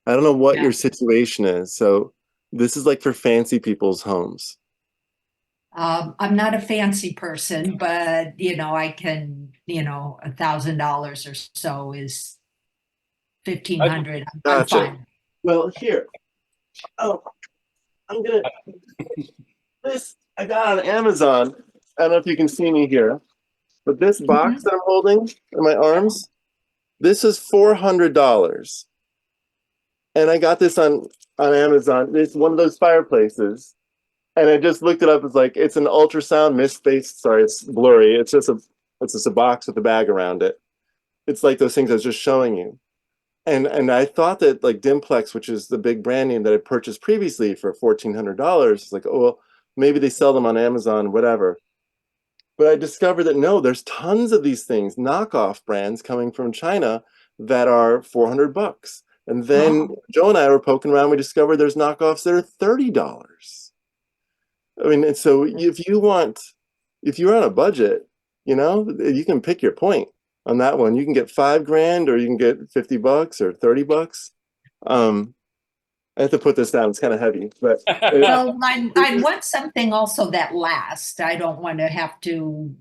I don't know what your situation is. So this is like for fancy people's homes. I'm not a fancy person, but I can, $1,000 or so is 1,500. I'm Gotcha. fine. Well, here. Oh, I'm gonna. This I got on Amazon. I don't know if you can see me here, but this box that I'm holding in my arms, this is $400, and I got this on Amazon. It's one of those fireplaces. And I just looked it up. It's like, it's an ultrasound mist-based. Sorry, it's blurry. It's just a box with a bag around it. It's like those things I was just showing you. And I thought that like Dimplex, which is the big brand name that I purchased previously for $1,400, it's like, oh, well, maybe they sell them on Amazon, whatever. But I discovered that no, there's tons of these things, knockoff brands coming from China that are $400. And then Joe and I were poking around. We discovered there's knockoffs that are $30. I mean, and so if you're on a budget, you can pick your point on that one. You can get $5,000 or you can get $50 or $30. I have to put this down. It's kind of heavy, but Well, I want something also that lasts. I don't want to have to,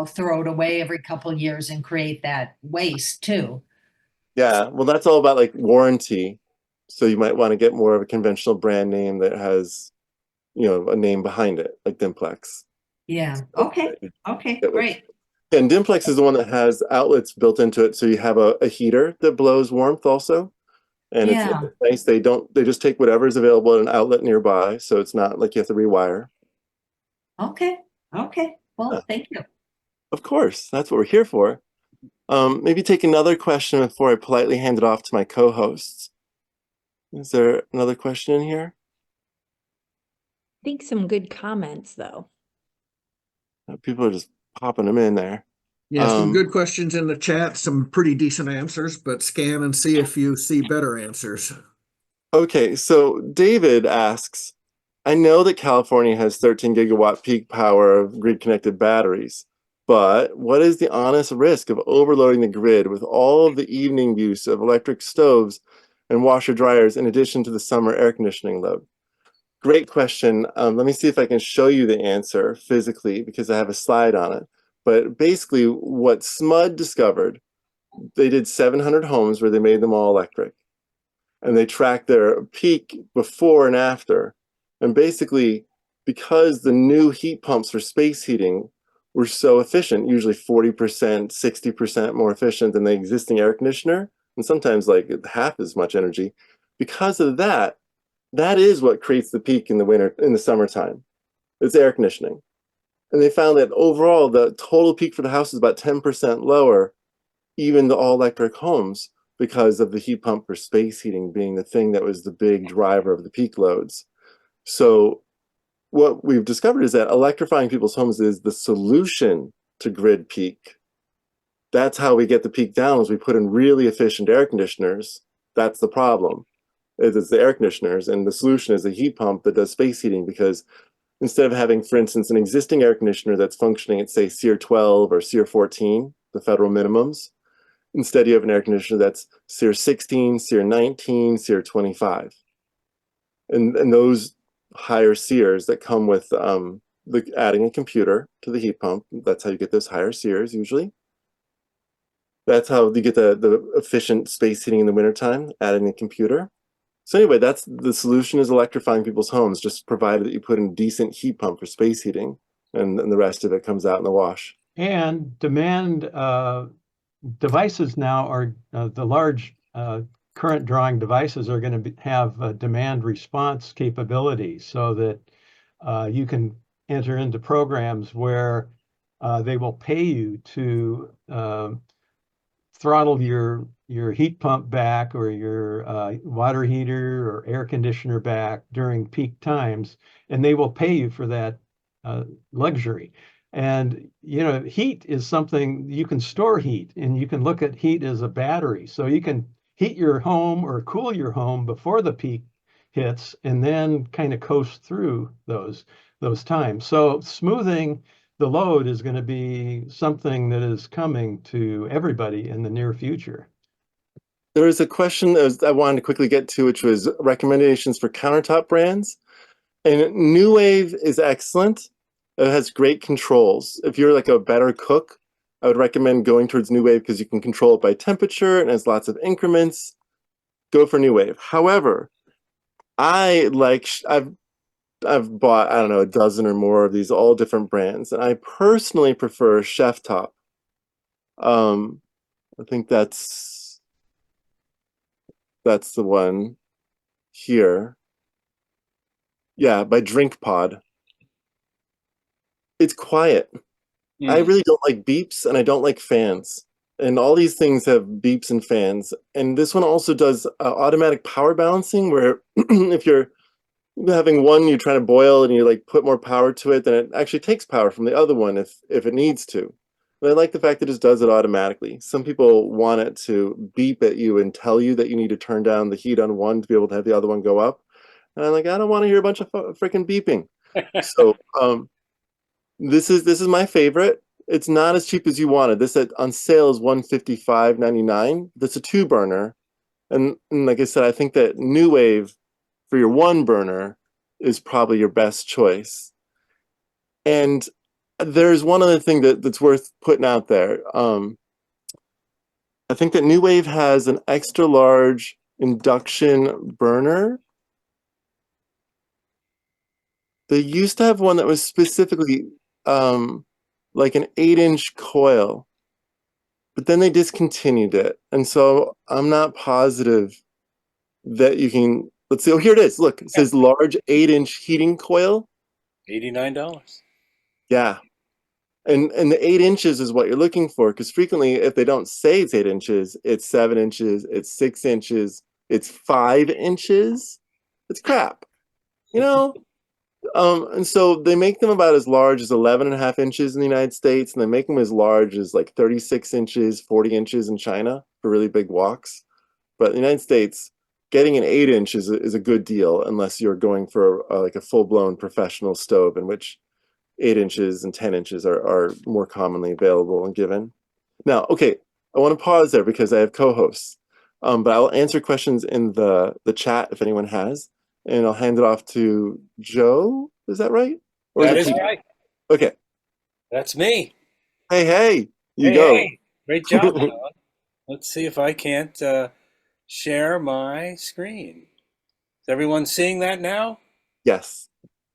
throw it away every couple of years and create that waste too. yeah, well, that's all about like warranty. So you might want to get more of a conventional brand name that has, a name behind it, like Dimplex. Yeah. Okay. Okay. Great. And Dimplex is the one that has outlets built into it, so you have a heater that blows warmth also. And it's nice. They just take whatever's available at an outlet nearby, so it's not like you have to rewire. Okay. Okay. Well, thank you. Of course, that's what we're here for. Maybe take another question before I politely hand it off to my co-hosts. Is there another question in here? I think some good comments, though. People are just popping them in there. Yeah, some good questions in the chat, some pretty decent answers, but scan and see if you see better answers. Okay, so David asks, I know that California has 13 gigawatt peak power of grid-connected batteries, but what is the honest risk of overloading the grid with all of the evening use of electric stoves and washer dryers in addition to the summer air conditioning load? Great question. Let me see if I can show you the answer physically because I have a slide on it. But basically, what SMUD discovered, they did 700 homes where they made them all electric. And they tracked their peak before and after. And basically, because the new heat pumps for space heating were so efficient, usually 40%, 60% more efficient than the existing air conditioner, and sometimes like half as much energy, because of that, that is what creates the peak in the winter, in the summertime. It's air conditioning. And they found that overall, the total peak for the house is about 10% lower, even the all-electric homes, because of the heat pump for space heating being the thing that was the big driver of the peak loads. So what we've discovered is that electrifying people's homes is the solution to grid peak. That's how we get the peak down, is we put in really efficient air conditioners. That's the problem. It's the air conditioners, and the solution is a heat pump that does space heating, because instead of having, for instance, an existing air conditioner that's functioning at, say, SEER 12 or SEER 14, the federal minimums, instead you have an air conditioner that's SEER 16, SEER 19, SEER 25. And those higher SEERs that come with adding a computer to the heat pump, that's how you get those higher SEERs usually. That's how you get the efficient space heating in the wintertime, adding a computer. So anyway, that's the solution, is electrifying people's homes, just provided that you put in a decent heat pump for space heating, and the rest of it comes out in the wash. And demand devices now are the large current drawing devices are going to have a demand response capability, so that you can enter into programs where they will pay you to throttle your heat pump back, or your water heater or air conditioner back during peak times, and they will pay you for that luxury. And heat is something you can store heat, and you can look at heat as a battery. So you can heat your home or cool your home before the peak hits, and then kind of coast through those times. So smoothing the load is going to be something that is coming to everybody in the near future. There was a question that I wanted to quickly get to, which was recommendations for countertop brands. And New Wave is excellent. It has great controls. If you're like a better cook, I would recommend going towards New Wave because you can control it by temperature and has lots of increments. Go for New Wave. However, I've bought, I don't know, a dozen or more of these all different brands, and I personally prefer Chef Top. I think that's the one here. Yeah, by Drink Pod. It's quiet. I really don't like beeps, and I don't like fans. And all these things have beeps and fans. And this one also does automatic power balancing, where if you're having one you're trying to boil and you like put more power to it, then it actually takes power from the other one if it needs to. And I like the fact that it just does it automatically. Some people want it to beep at you and tell you that you need to turn down the heat on one to be able to have the other one go up. And I'm like, I don't want to hear a bunch of freaking beeping. So this is my favorite. It's not as cheap as you wanted. This on sale is $155.99. That's a 2-burner. And like I said, I think that New Wave for your 1-burner is probably your best choice. And there's one other thing that's worth putting out there. I think that New Wave has an extra large induction burner. They used to have one that was specifically like an 8-inch coil, but then they discontinued it. And so I'm not positive that you can, let's see, oh, here it is. Look, it says large 8-inch heating coil. $89. Yeah. And the 8 inches is what you're looking for, because frequently if they don't say it's 8 inches, it's 7 inches, it's 6 inches, it's 5 inches. It's crap, and so they make them about as large as 11.5 inches in the United States, and they make them as large as like 36 inches, 40 inches in China for really big woks. But in the United States, getting an 8-inch is a good deal, unless you're going for like a full-blown professional stove, in which 8 inches and 10 inches are more commonly available and given. Now, okay, I want to pause there because I have co-hosts, but I'll answer questions in the chat if anyone has. and I'll hand it off to Joe. Is that right? Or That is is it Pete? right. Okay. That's me. Hey, you Hey, go. hey. Great job, Sean. Let's see if I can't share my screen. Is everyone seeing that now? Yes.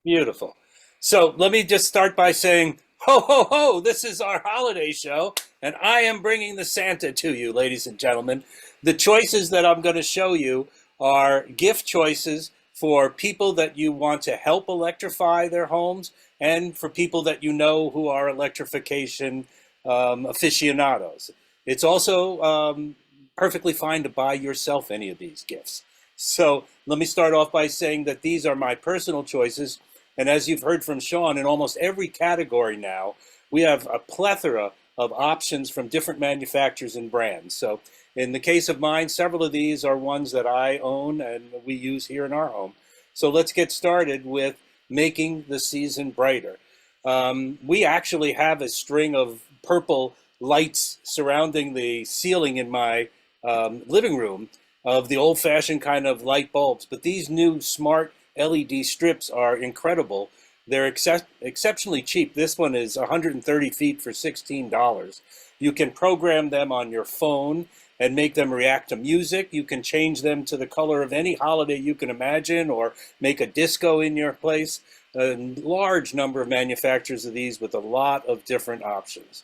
Beautiful. So let me just start by saying, ho, ho, ho, this is our holiday show, and I am bringing the Santa to you, ladies and gentlemen. The choices that I'm going to show you are gift choices for people that you want to help electrify their homes and for people that you know who are electrification aficionados. It's also perfectly fine to buy yourself any of these gifts. So let me start off by saying that these are my personal choices. And as you've heard from Sean, in almost every category now, we have a plethora of options from different manufacturers and brands. So in the case of mine, several of these are ones that I own and we use here in our home. So let's get started with making the season brighter. We actually have a string of purple lights surrounding the ceiling in my living room of the old-fashioned kind of light bulbs. But these new smart LED strips are incredible. They're exceptionally cheap. This one is 130 feet for $16. You can program them on your phone and make them react to music. You can change them to the color of any holiday you can imagine or make a disco in your place. A large number of manufacturers of these with a lot of different options.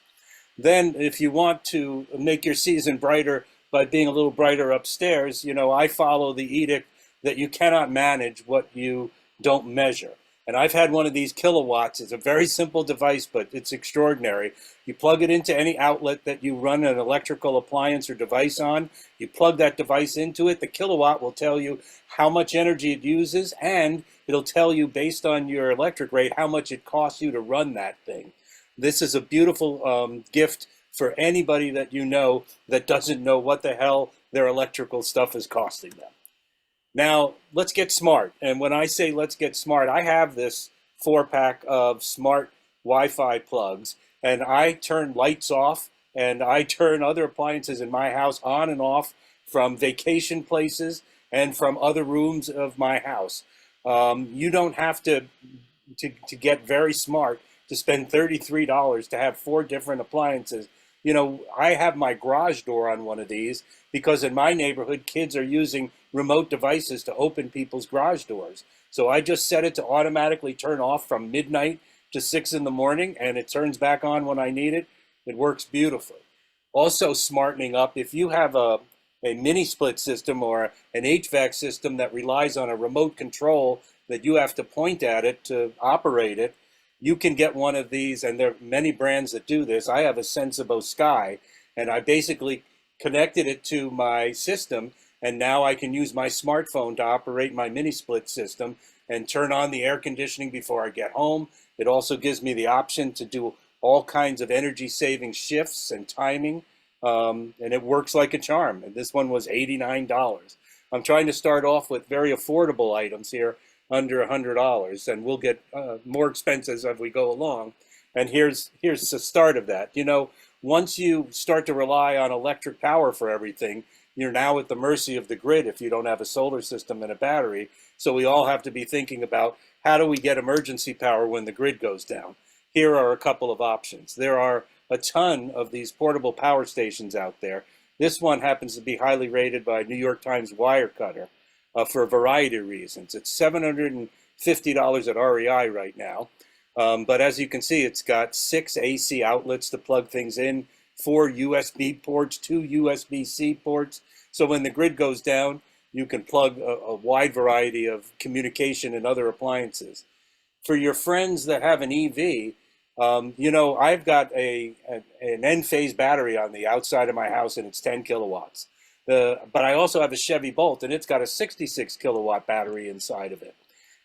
Then if you want to make your season brighter by being a little brighter upstairs, you know, I follow the edict that you cannot manage what you don't measure. And I've had one of these kilowatts. It's a very simple device, but it's extraordinary. You plug it into any outlet that you run an electrical appliance or device on. You plug that device into it. The kilowatt will tell you how much energy it uses, and it'll tell you based on your electric rate how much it costs you to run that thing. This is a beautiful gift for anybody that you know that doesn't know what the hell their electrical stuff is costing them. Now, let's get smart. And when I say let's get smart, I have this 4-pack of smart Wi-Fi plugs, and I turn lights off, and I turn other appliances in my house on and off from vacation places and from other rooms of my house. You don't have to get very smart to spend $33 to have 4 different appliances. You know, I have my garage door on one of these because in my neighborhood, kids are using remote devices to open people's garage doors. So I just set it to automatically turn off from midnight to 6 in the morning, and it turns back on when I need it. It works beautifully. Also smartening up, if you have a mini split system or an HVAC system that relies on a remote control that you have to point at it to operate it, you can get one of these, and there are many brands that do this. I have a Sensibo Sky, and I basically connected it to my system, and now I can use my smartphone to operate my mini split system and turn on the air conditioning before I get home. It also gives me the option to do all kinds of energy saving shifts and timing, and it works like a charm. And this one was $89. I'm trying to start off with very affordable items here, under $100, and we'll get more expenses as we go along. And here's the start of that. You know, once you start to rely on electric power for everything, you're now at the mercy of the grid if you don't have a solar system and a battery. So we all have to be thinking about how do we get emergency power when the grid goes down. Here are a couple of options. There are a ton of these portable power stations out there. This one happens to be highly rated by New York Times Wirecutter. For a variety of reasons. It's $750 at REI right now. But as you can see, it's got 6 AC outlets to plug things in, 4 USB ports, 2 USB-C ports. So when the grid goes down, you can plug a wide variety of communication and other appliances. For your friends that have an EV, you know, I've got an N-phase battery on the outside of my house, and it's 10 kilowatts. But I also have a Chevy Bolt, and it's got a 66 kilowatt battery inside of it.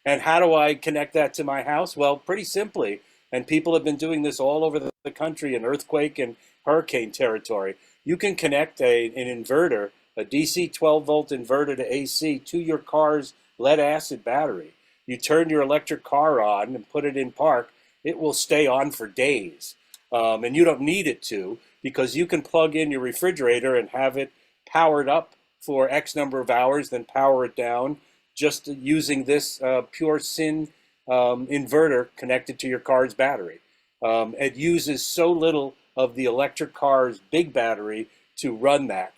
And how do I connect that to my house? Well, pretty simply. And people have been doing this all over the country in earthquake and hurricane territory. You can connect an inverter, a DC 12-volt inverter to AC, to your car's lead-acid battery. You turn your electric car on and put it in park. It will stay on for days. And you don't need it to, because you can plug in your refrigerator and have it powered up for X number of hours, then power it down, just using this pure SIN inverter connected to your car's battery. It uses so little of the electric car's big battery to run that.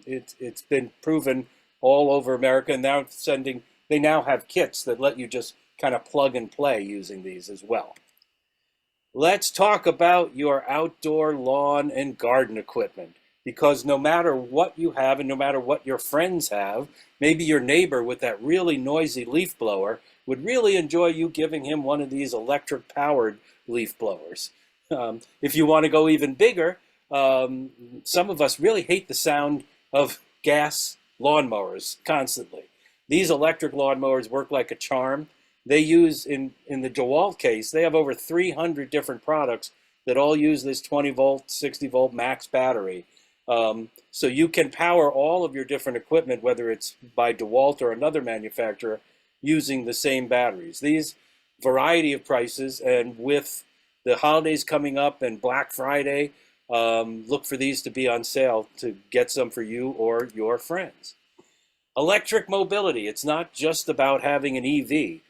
It's been proven all over America, and now they now have kits that let you just kind of plug and play using these as well. Let's talk about your outdoor lawn and garden equipment, because no matter what you have and no matter what your friends have, maybe your neighbor with that really noisy leaf blower would really enjoy you giving him one of these electric powered leaf blowers. If you want to go even bigger, some of us really hate the sound of gas lawnmowers constantly. These electric lawnmowers work like a charm. They use, in the DeWalt case, they have over 300 different products that all use this 20 volt, 60 volt max battery. So you can power all of your different equipment, whether it's by DeWalt or another manufacturer, using the same batteries. These variety of prices, and with the holidays coming up and Black Friday, look for these to be on sale to get some for you or your friends. Electric mobility, it's not just about having an EV.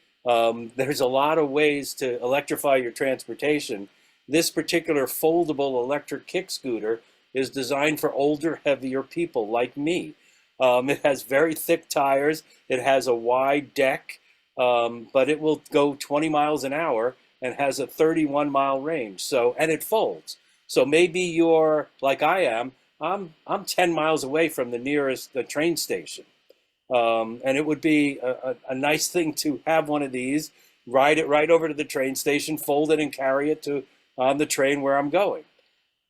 There's a lot of ways to electrify your transportation. This particular foldable electric kick scooter is designed for older, heavier people like me. It has very thick tires. It has a wide deck, but it will go 20 miles an hour and has a 31-mile range. And it folds. So maybe you're like I am. I'm 10 miles away from the nearest train station. And it would be a nice thing to have one of these, ride it right over to the train station, fold it and carry it on the train where I'm going.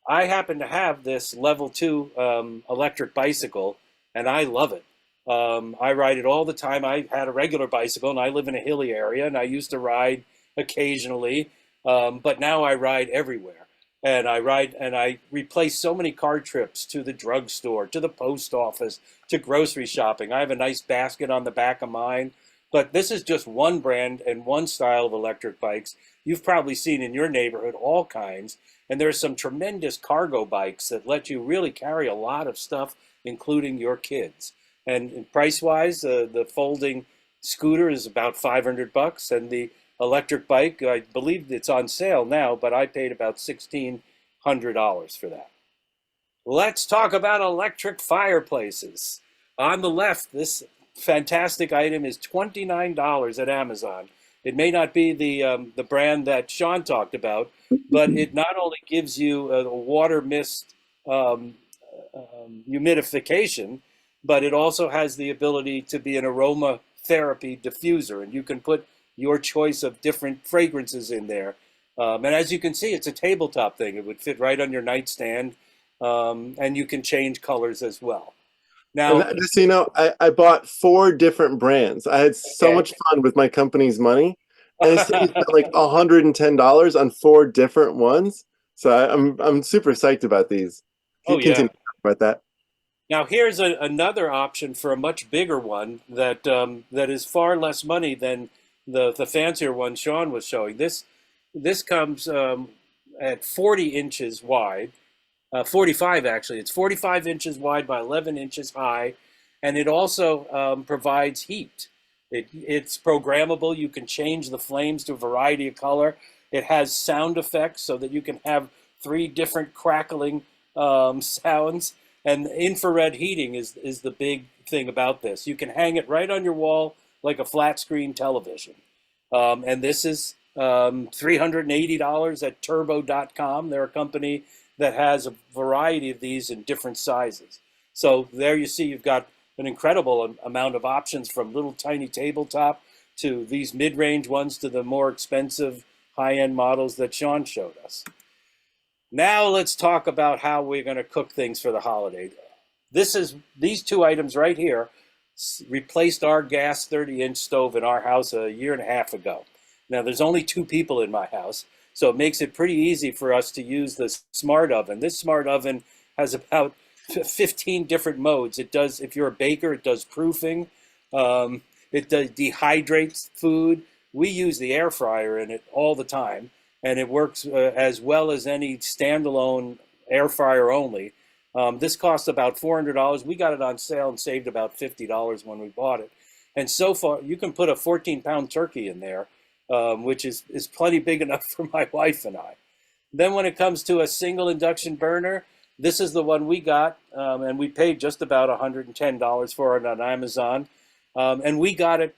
I happen to have this level 2 electric bicycle, and I love it. I ride it all the time. I had a regular bicycle, and I live in a hilly area, and I used to ride occasionally, but now I ride everywhere. And I replace so many car trips to the drugstore, to the post office, to grocery shopping. I have a nice basket on the back of mine. But this is just one brand and one style of electric bikes. You've probably seen in your neighborhood all kinds. And there's some tremendous cargo bikes that let you really carry a lot of stuff, including your kids. And price-wise, the folding scooter is about $500, and the electric bike, I believe it's on sale now, but I paid about $1,600 for that. Let's talk about electric fireplaces. On the left, this fantastic item is $29 at Amazon. It may not be the brand that Sean talked about, but it not only gives you a water mist humidification, but it also has the ability to be an aromatherapy diffuser, and you can put your choice of different fragrances in there. And as you can see, it's a tabletop thing. It would fit right on your nightstand, and you can change colors as well. Now, just so you know, I bought 4 different brands. I had so much fun with my company's money, and I spent like $110 on 4 different ones. So I'm super psyched about these. Continue about that. Now here's another option for a much bigger one that that is far less money than the fancier one Sean was showing. This comes at 40 inches wide, 45 actually. It's 45 inches wide by 11 inches high, and it also provides heat. It's programmable. You can change the flames to a variety of color. It has sound effects so that you can have 3 different crackling sounds. And infrared heating is the big thing about this. You can hang it right on your wall like a flat screen television. And this is $380 at turbo.com. They're a company that has a variety of these in different sizes. So there you see you've got an incredible amount of options, from little tiny tabletop to these mid-range ones to the more expensive high-end models that Sean showed us. Now let's talk about how we're going to cook things for the holiday. These 2 items right here replaced our gas 30-inch stove in our house a year and a half ago. Now there's only 2 people in my house, so it makes it pretty easy for us to use this smart oven. This smart oven has about 15 different modes. It does, if you're a baker, it does proofing. It dehydrates food. We use the air fryer in it all the time, and it works as well as any standalone air fryer only. This costs about $400. We got it on sale and saved about $50 when we bought it. And so far, you can put a 14-pound turkey in there, which is plenty big enough for my wife and I. Then when it comes to a single induction burner, this is the one we got, and we paid just about $110 for it on Amazon. And we got it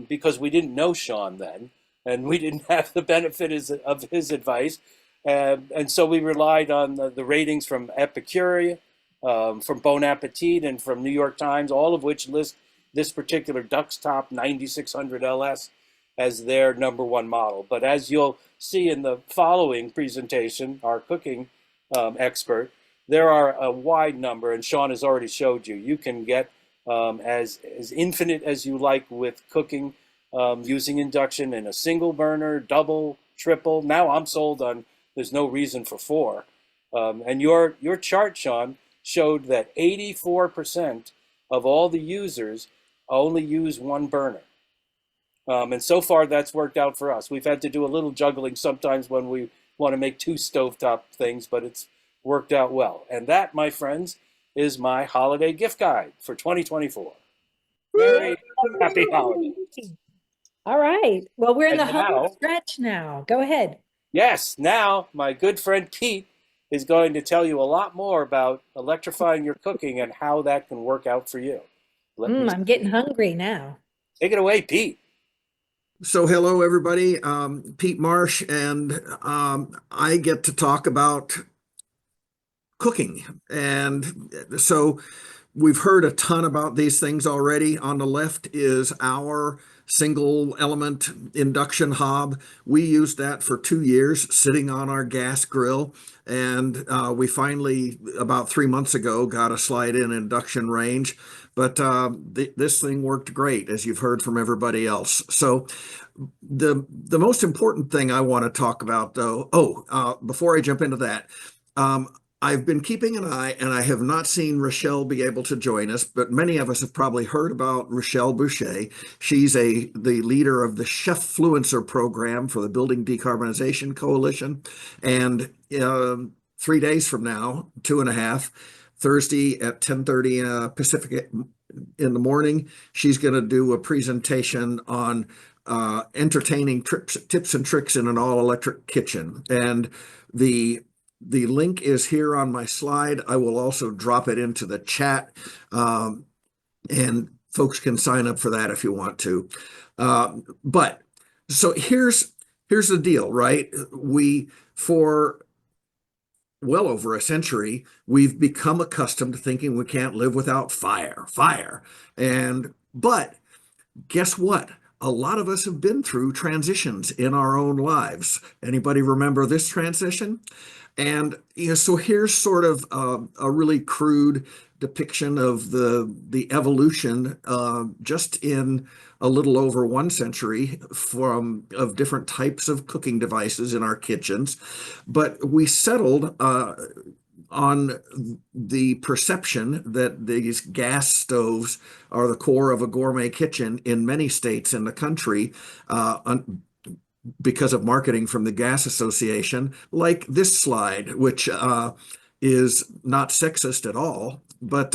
because we didn't know Sean then, and we didn't have the benefit of his advice. And so we relied on the ratings from Epicure, from Bon Appetit, and from New York Times, all of which list this particular Duck's Top 9600 LS as their #1 model. But as you'll see in the following presentation, our cooking expert, there are a wide number, and Sean has already showed you. You can get as infinite as you like with cooking using induction in a single burner, double, triple. Now I'm sold on there's no reason for 4. And your chart, Sean, showed that 84% of all the users only use 1 burner. And so far, that's worked out for us. We've had to do a little juggling sometimes when we want to make 2 stovetop things, but it's worked out well. And that, my friends, is my holiday gift guide for 2024. Very happy holidays. All right. Well, we're in And the home now- stretch now. Go ahead. Yes, now my good friend Pete is going to tell you a lot more about electrifying your cooking and how that can work out for you. I'm getting hungry now. Take it away, Pete. So hello, everybody. Pete Marsh, and I get to talk about cooking. And so we've heard a ton about these things already. On the left is our single element induction hob. We used that for 2 years sitting on our gas grill. And we finally, about 3 months ago, got a slide-in induction range. But this thing worked great, as you've heard from everybody else. So the most important thing I want to talk about, though, before I jump into that, I've been keeping an eye, and I have not seen Rochelle be able to join us, but many of us have probably heard about Rochelle Boucher. She's the leader of the Chef Fluencer program for the Building Decarbonization Coalition. And 3 days from now, 2.5, Thursday at 10:30 Pacific in the morning, she's going to do a presentation on entertaining tips and tricks in an all-electric kitchen. And the link is here on my slide. I will also drop it into the chat, and folks can sign up for that if you want to. But so here's the deal, right? For well over a century, we've become accustomed to thinking we can't live without fire. But guess what? A lot of us have been through transitions in our own lives. Anybody remember this transition? And so here's sort of a really crude depiction of the evolution just in a little over 1 century of different types of cooking devices in our kitchens. But we settled on the perception that these gas stoves are the core of a gourmet kitchen in many states in the country, because of marketing from the Gas Association, like this slide, which is not sexist at all. But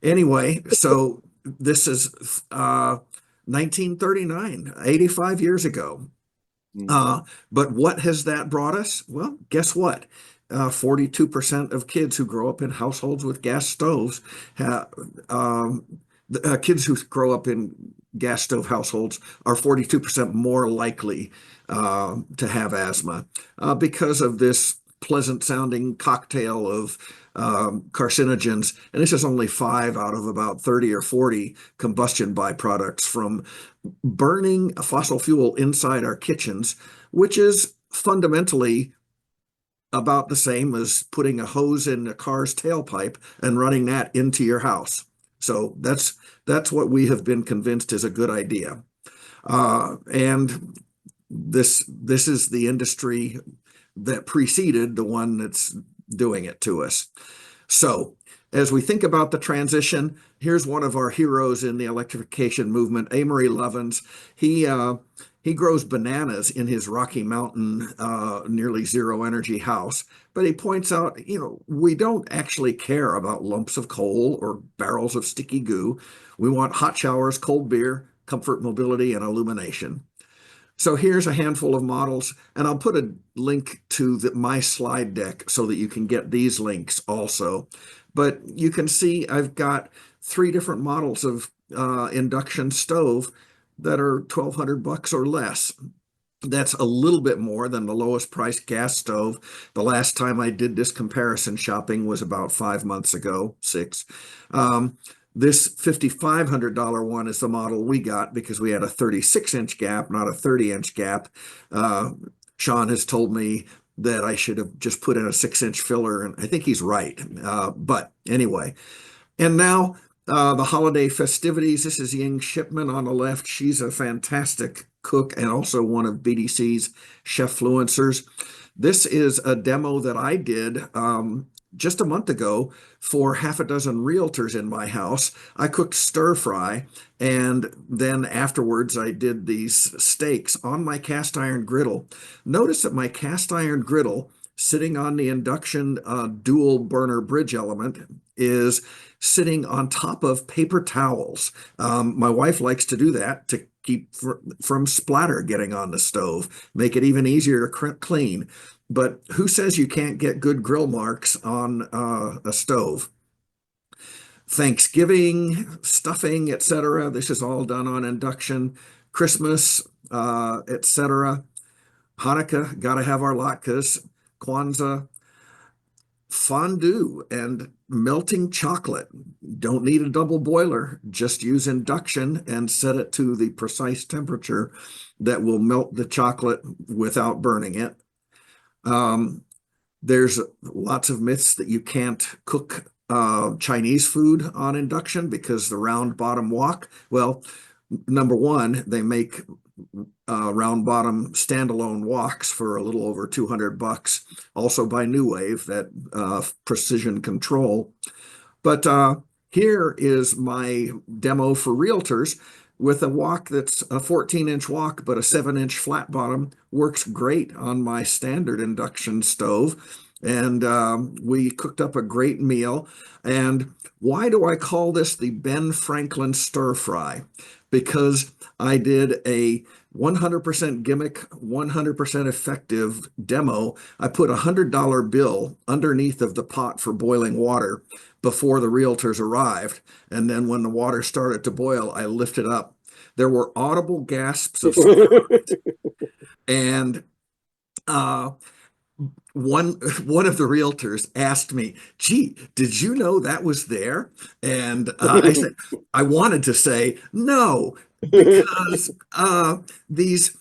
anyway, so this is 1939, 85 years ago. But what has that brought us? Well, guess what? 42% of kids who grow up in households with gas stoves kids who grow up in gas stove households are 42% more likely to have asthma because of this pleasant sounding cocktail of carcinogens. And this is only 5 out of about 30 or 40 combustion byproducts from burning a fossil fuel inside our kitchens, which is fundamentally about the same as putting a hose in a car's tailpipe and running that into your house. So that's what we have been convinced is a good idea. And this is the industry that preceded the one that's doing it to us. So as we think about the transition, here's one of our heroes in the electrification movement, Amory Lovins. He grows bananas in his Rocky Mountain, nearly zero energy house. But he points out, we don't actually care about lumps of coal or barrels of sticky goo. We want hot showers, cold beer, comfort, mobility, and illumination. So here's a handful of models, and I'll put a link to my slide deck so that you can get these links also. But you can see I've got 3 different models of induction stove that are $1,200 or less. That's a little bit more than the lowest priced gas stove. The last time I did this comparison shopping was about 5 months ago, 6. This $5,500 one is the model we got because we had a 36-inch gap, not a 30-inch gap. Sean has told me that I should have just put in a 6-inch filler, and I think he's right. But anyway, and now the holiday festivities. This is Ying Shipman on the left. She's a fantastic cook and also one of BDC's chef-fluencers. This is a demo that I did just a month ago for half a dozen realtors in my house. I cooked stir fry, and then afterwards I did these steaks on my cast iron griddle. Notice that my cast iron griddle sitting on the induction dual burner bridge element is sitting on top of paper towels. My wife likes to do that to keep from splatter getting on the stove, make it even easier to clean. But who says you can't get good grill marks on a stove? Thanksgiving, stuffing, etc. This is all done on induction. Christmas, etc. Hanukkah, gotta have our latkes. Kwanzaa, fondue and melting chocolate. Don't need a double boiler. Just use induction and set it to the precise temperature that will melt the chocolate without burning it. There's lots of myths that you can't cook Chinese food on induction because the round bottom wok. Well, number one, they make round bottom standalone woks for a little over $200, also by New Wave, that precision control. But here is my demo for realtors with a wok that's a 14-inch wok, but a 7-inch flat bottom. Works great on my standard induction stove. And we cooked up a great meal. And why do I call this the Ben Franklin stir fry? Because I did a 100% gimmick, 100% effective demo. I put a $100 bill underneath of the pot for boiling water before the realtors arrived. And then when the water started to boil, I lifted up. There were audible gasps of surprise. And one of the realtors asked me, "Gee, did you know that was there?" And I said, I wanted to say no, because these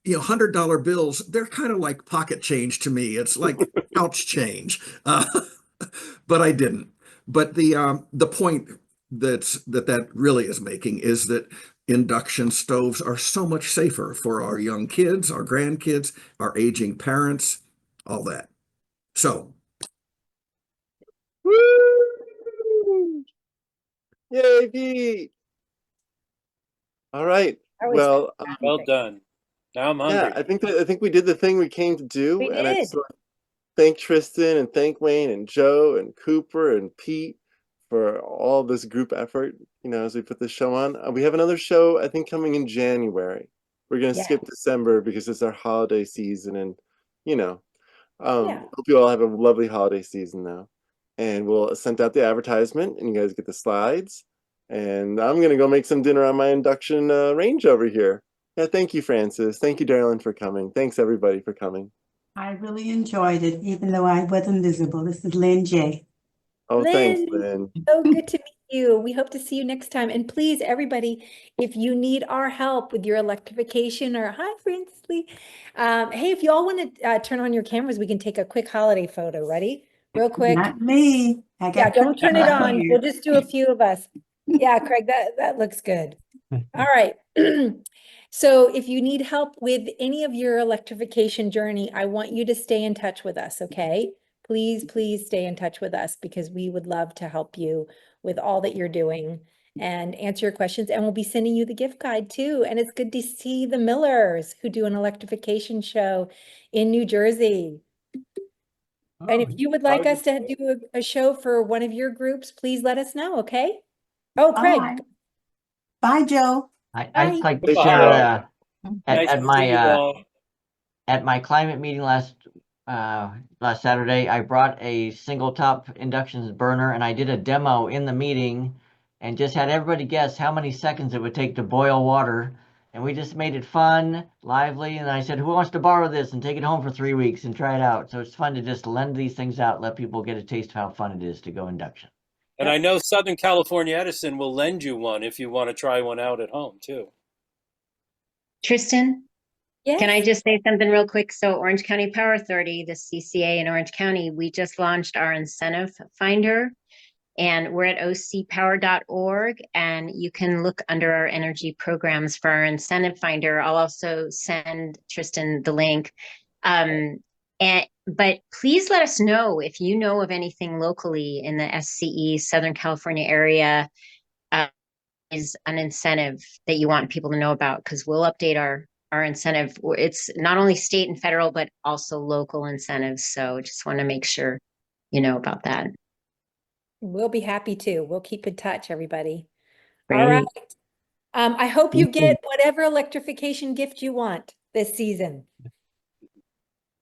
$100 bills, they're kind of like pocket change to me. It's like couch change, but I didn't. But the point that really is making is that induction stoves are so much safer for our young kids, our grandkids, our aging parents, all that. So, Woo! Yay, Pete! All right. That was Well, Well done. Now I'm yeah, hungry. I think we did the thing we came to do, We and I did. just want to thank Tristan and thank Wayne and Joe and Cooper and Pete for all this group effort. As we put this show on. We have another show I think coming in January. We're gonna Yeah. skip December because it's our holiday season, and Yeah. hope you all have a lovely holiday season now. And we'll send out the advertisement, and you guys get the slides. And I'm gonna go make some dinner on my induction range over here. Yeah, thank you, Francis. Thank you, Darylyn, for coming. Thanks, everybody, for coming. I really enjoyed it, even though I wasn't visible. This is Lynn J. Oh, thanks, Lynn, Lynn. so good to meet you. We hope to see you next time. And please, everybody, if you need our help with your electrification or hi, Francis Lee. Hey, if you all want to turn on your cameras, we can take a quick holiday photo. Ready? Real quick. Not me. I Yeah, got don't turn it my on. hair. We'll just do a few of us. Yeah, Craig, that looks good. All right. So if you need help with any of your electrification journey, I want you to stay in touch with us, okay? Please, please stay in touch with us because we would love to help you with all that you're doing. and answer your questions. And we'll be sending you the gift guide too. And it's good to see the Millers who do an electrification show in New Jersey. And if you would like us to do a show for one of your groups, please let us know, okay? Oh, Craig. Bye. Bye, Joe. I'd Bye. like to Goodbye. share Nice to see you all. at my climate meeting last Saturday, I brought a single top induction burner and I did a demo in the meeting and just had everybody guess how many seconds it would take to boil water. And we just made it fun, lively. And I said, who wants to borrow this and take it home for 3 weeks and try it out? So it's fun to just lend these things out, let people get a taste of how fun it is to go induction. And I know Southern California Edison will lend you one if you want to try one out at home too. Tristan, Yes. can I just say something real quick? So Orange County Power Authority, the CCA in Orange County, we just launched our incentive finder and we're at ocpower.org and you can look under our energy programs for our incentive finder. I'll also send Tristan the link. But please let us know if you know of anything locally in the SCE Southern California area is an incentive that you want people to know about, because we'll update our incentive. It's not only state and federal, but also local incentives. So just want to make sure you know about that. We'll be happy to. We'll keep in touch, everybody. All Great. right. I hope you Thank you. get whatever electrification gift you want this season.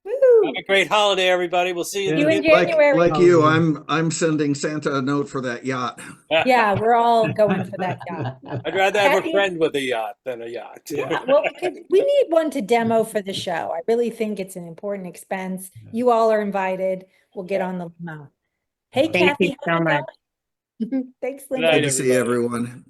Have Woo! a great holiday, everybody. We'll see you. You in Like January. like you, I'm sending Santa a note for that yacht. Yeah, we're all going for that yacht. I'd rather have a Happy- friend with a yacht than a yacht. Yeah, well, we need one to demo for the show. I really think it's an important expense. You all are invited. We'll get on the limo. Hey, Thank Kathy, you how's so it much. going? Thanks, Good Linda. night, Good to see everybody. everyone.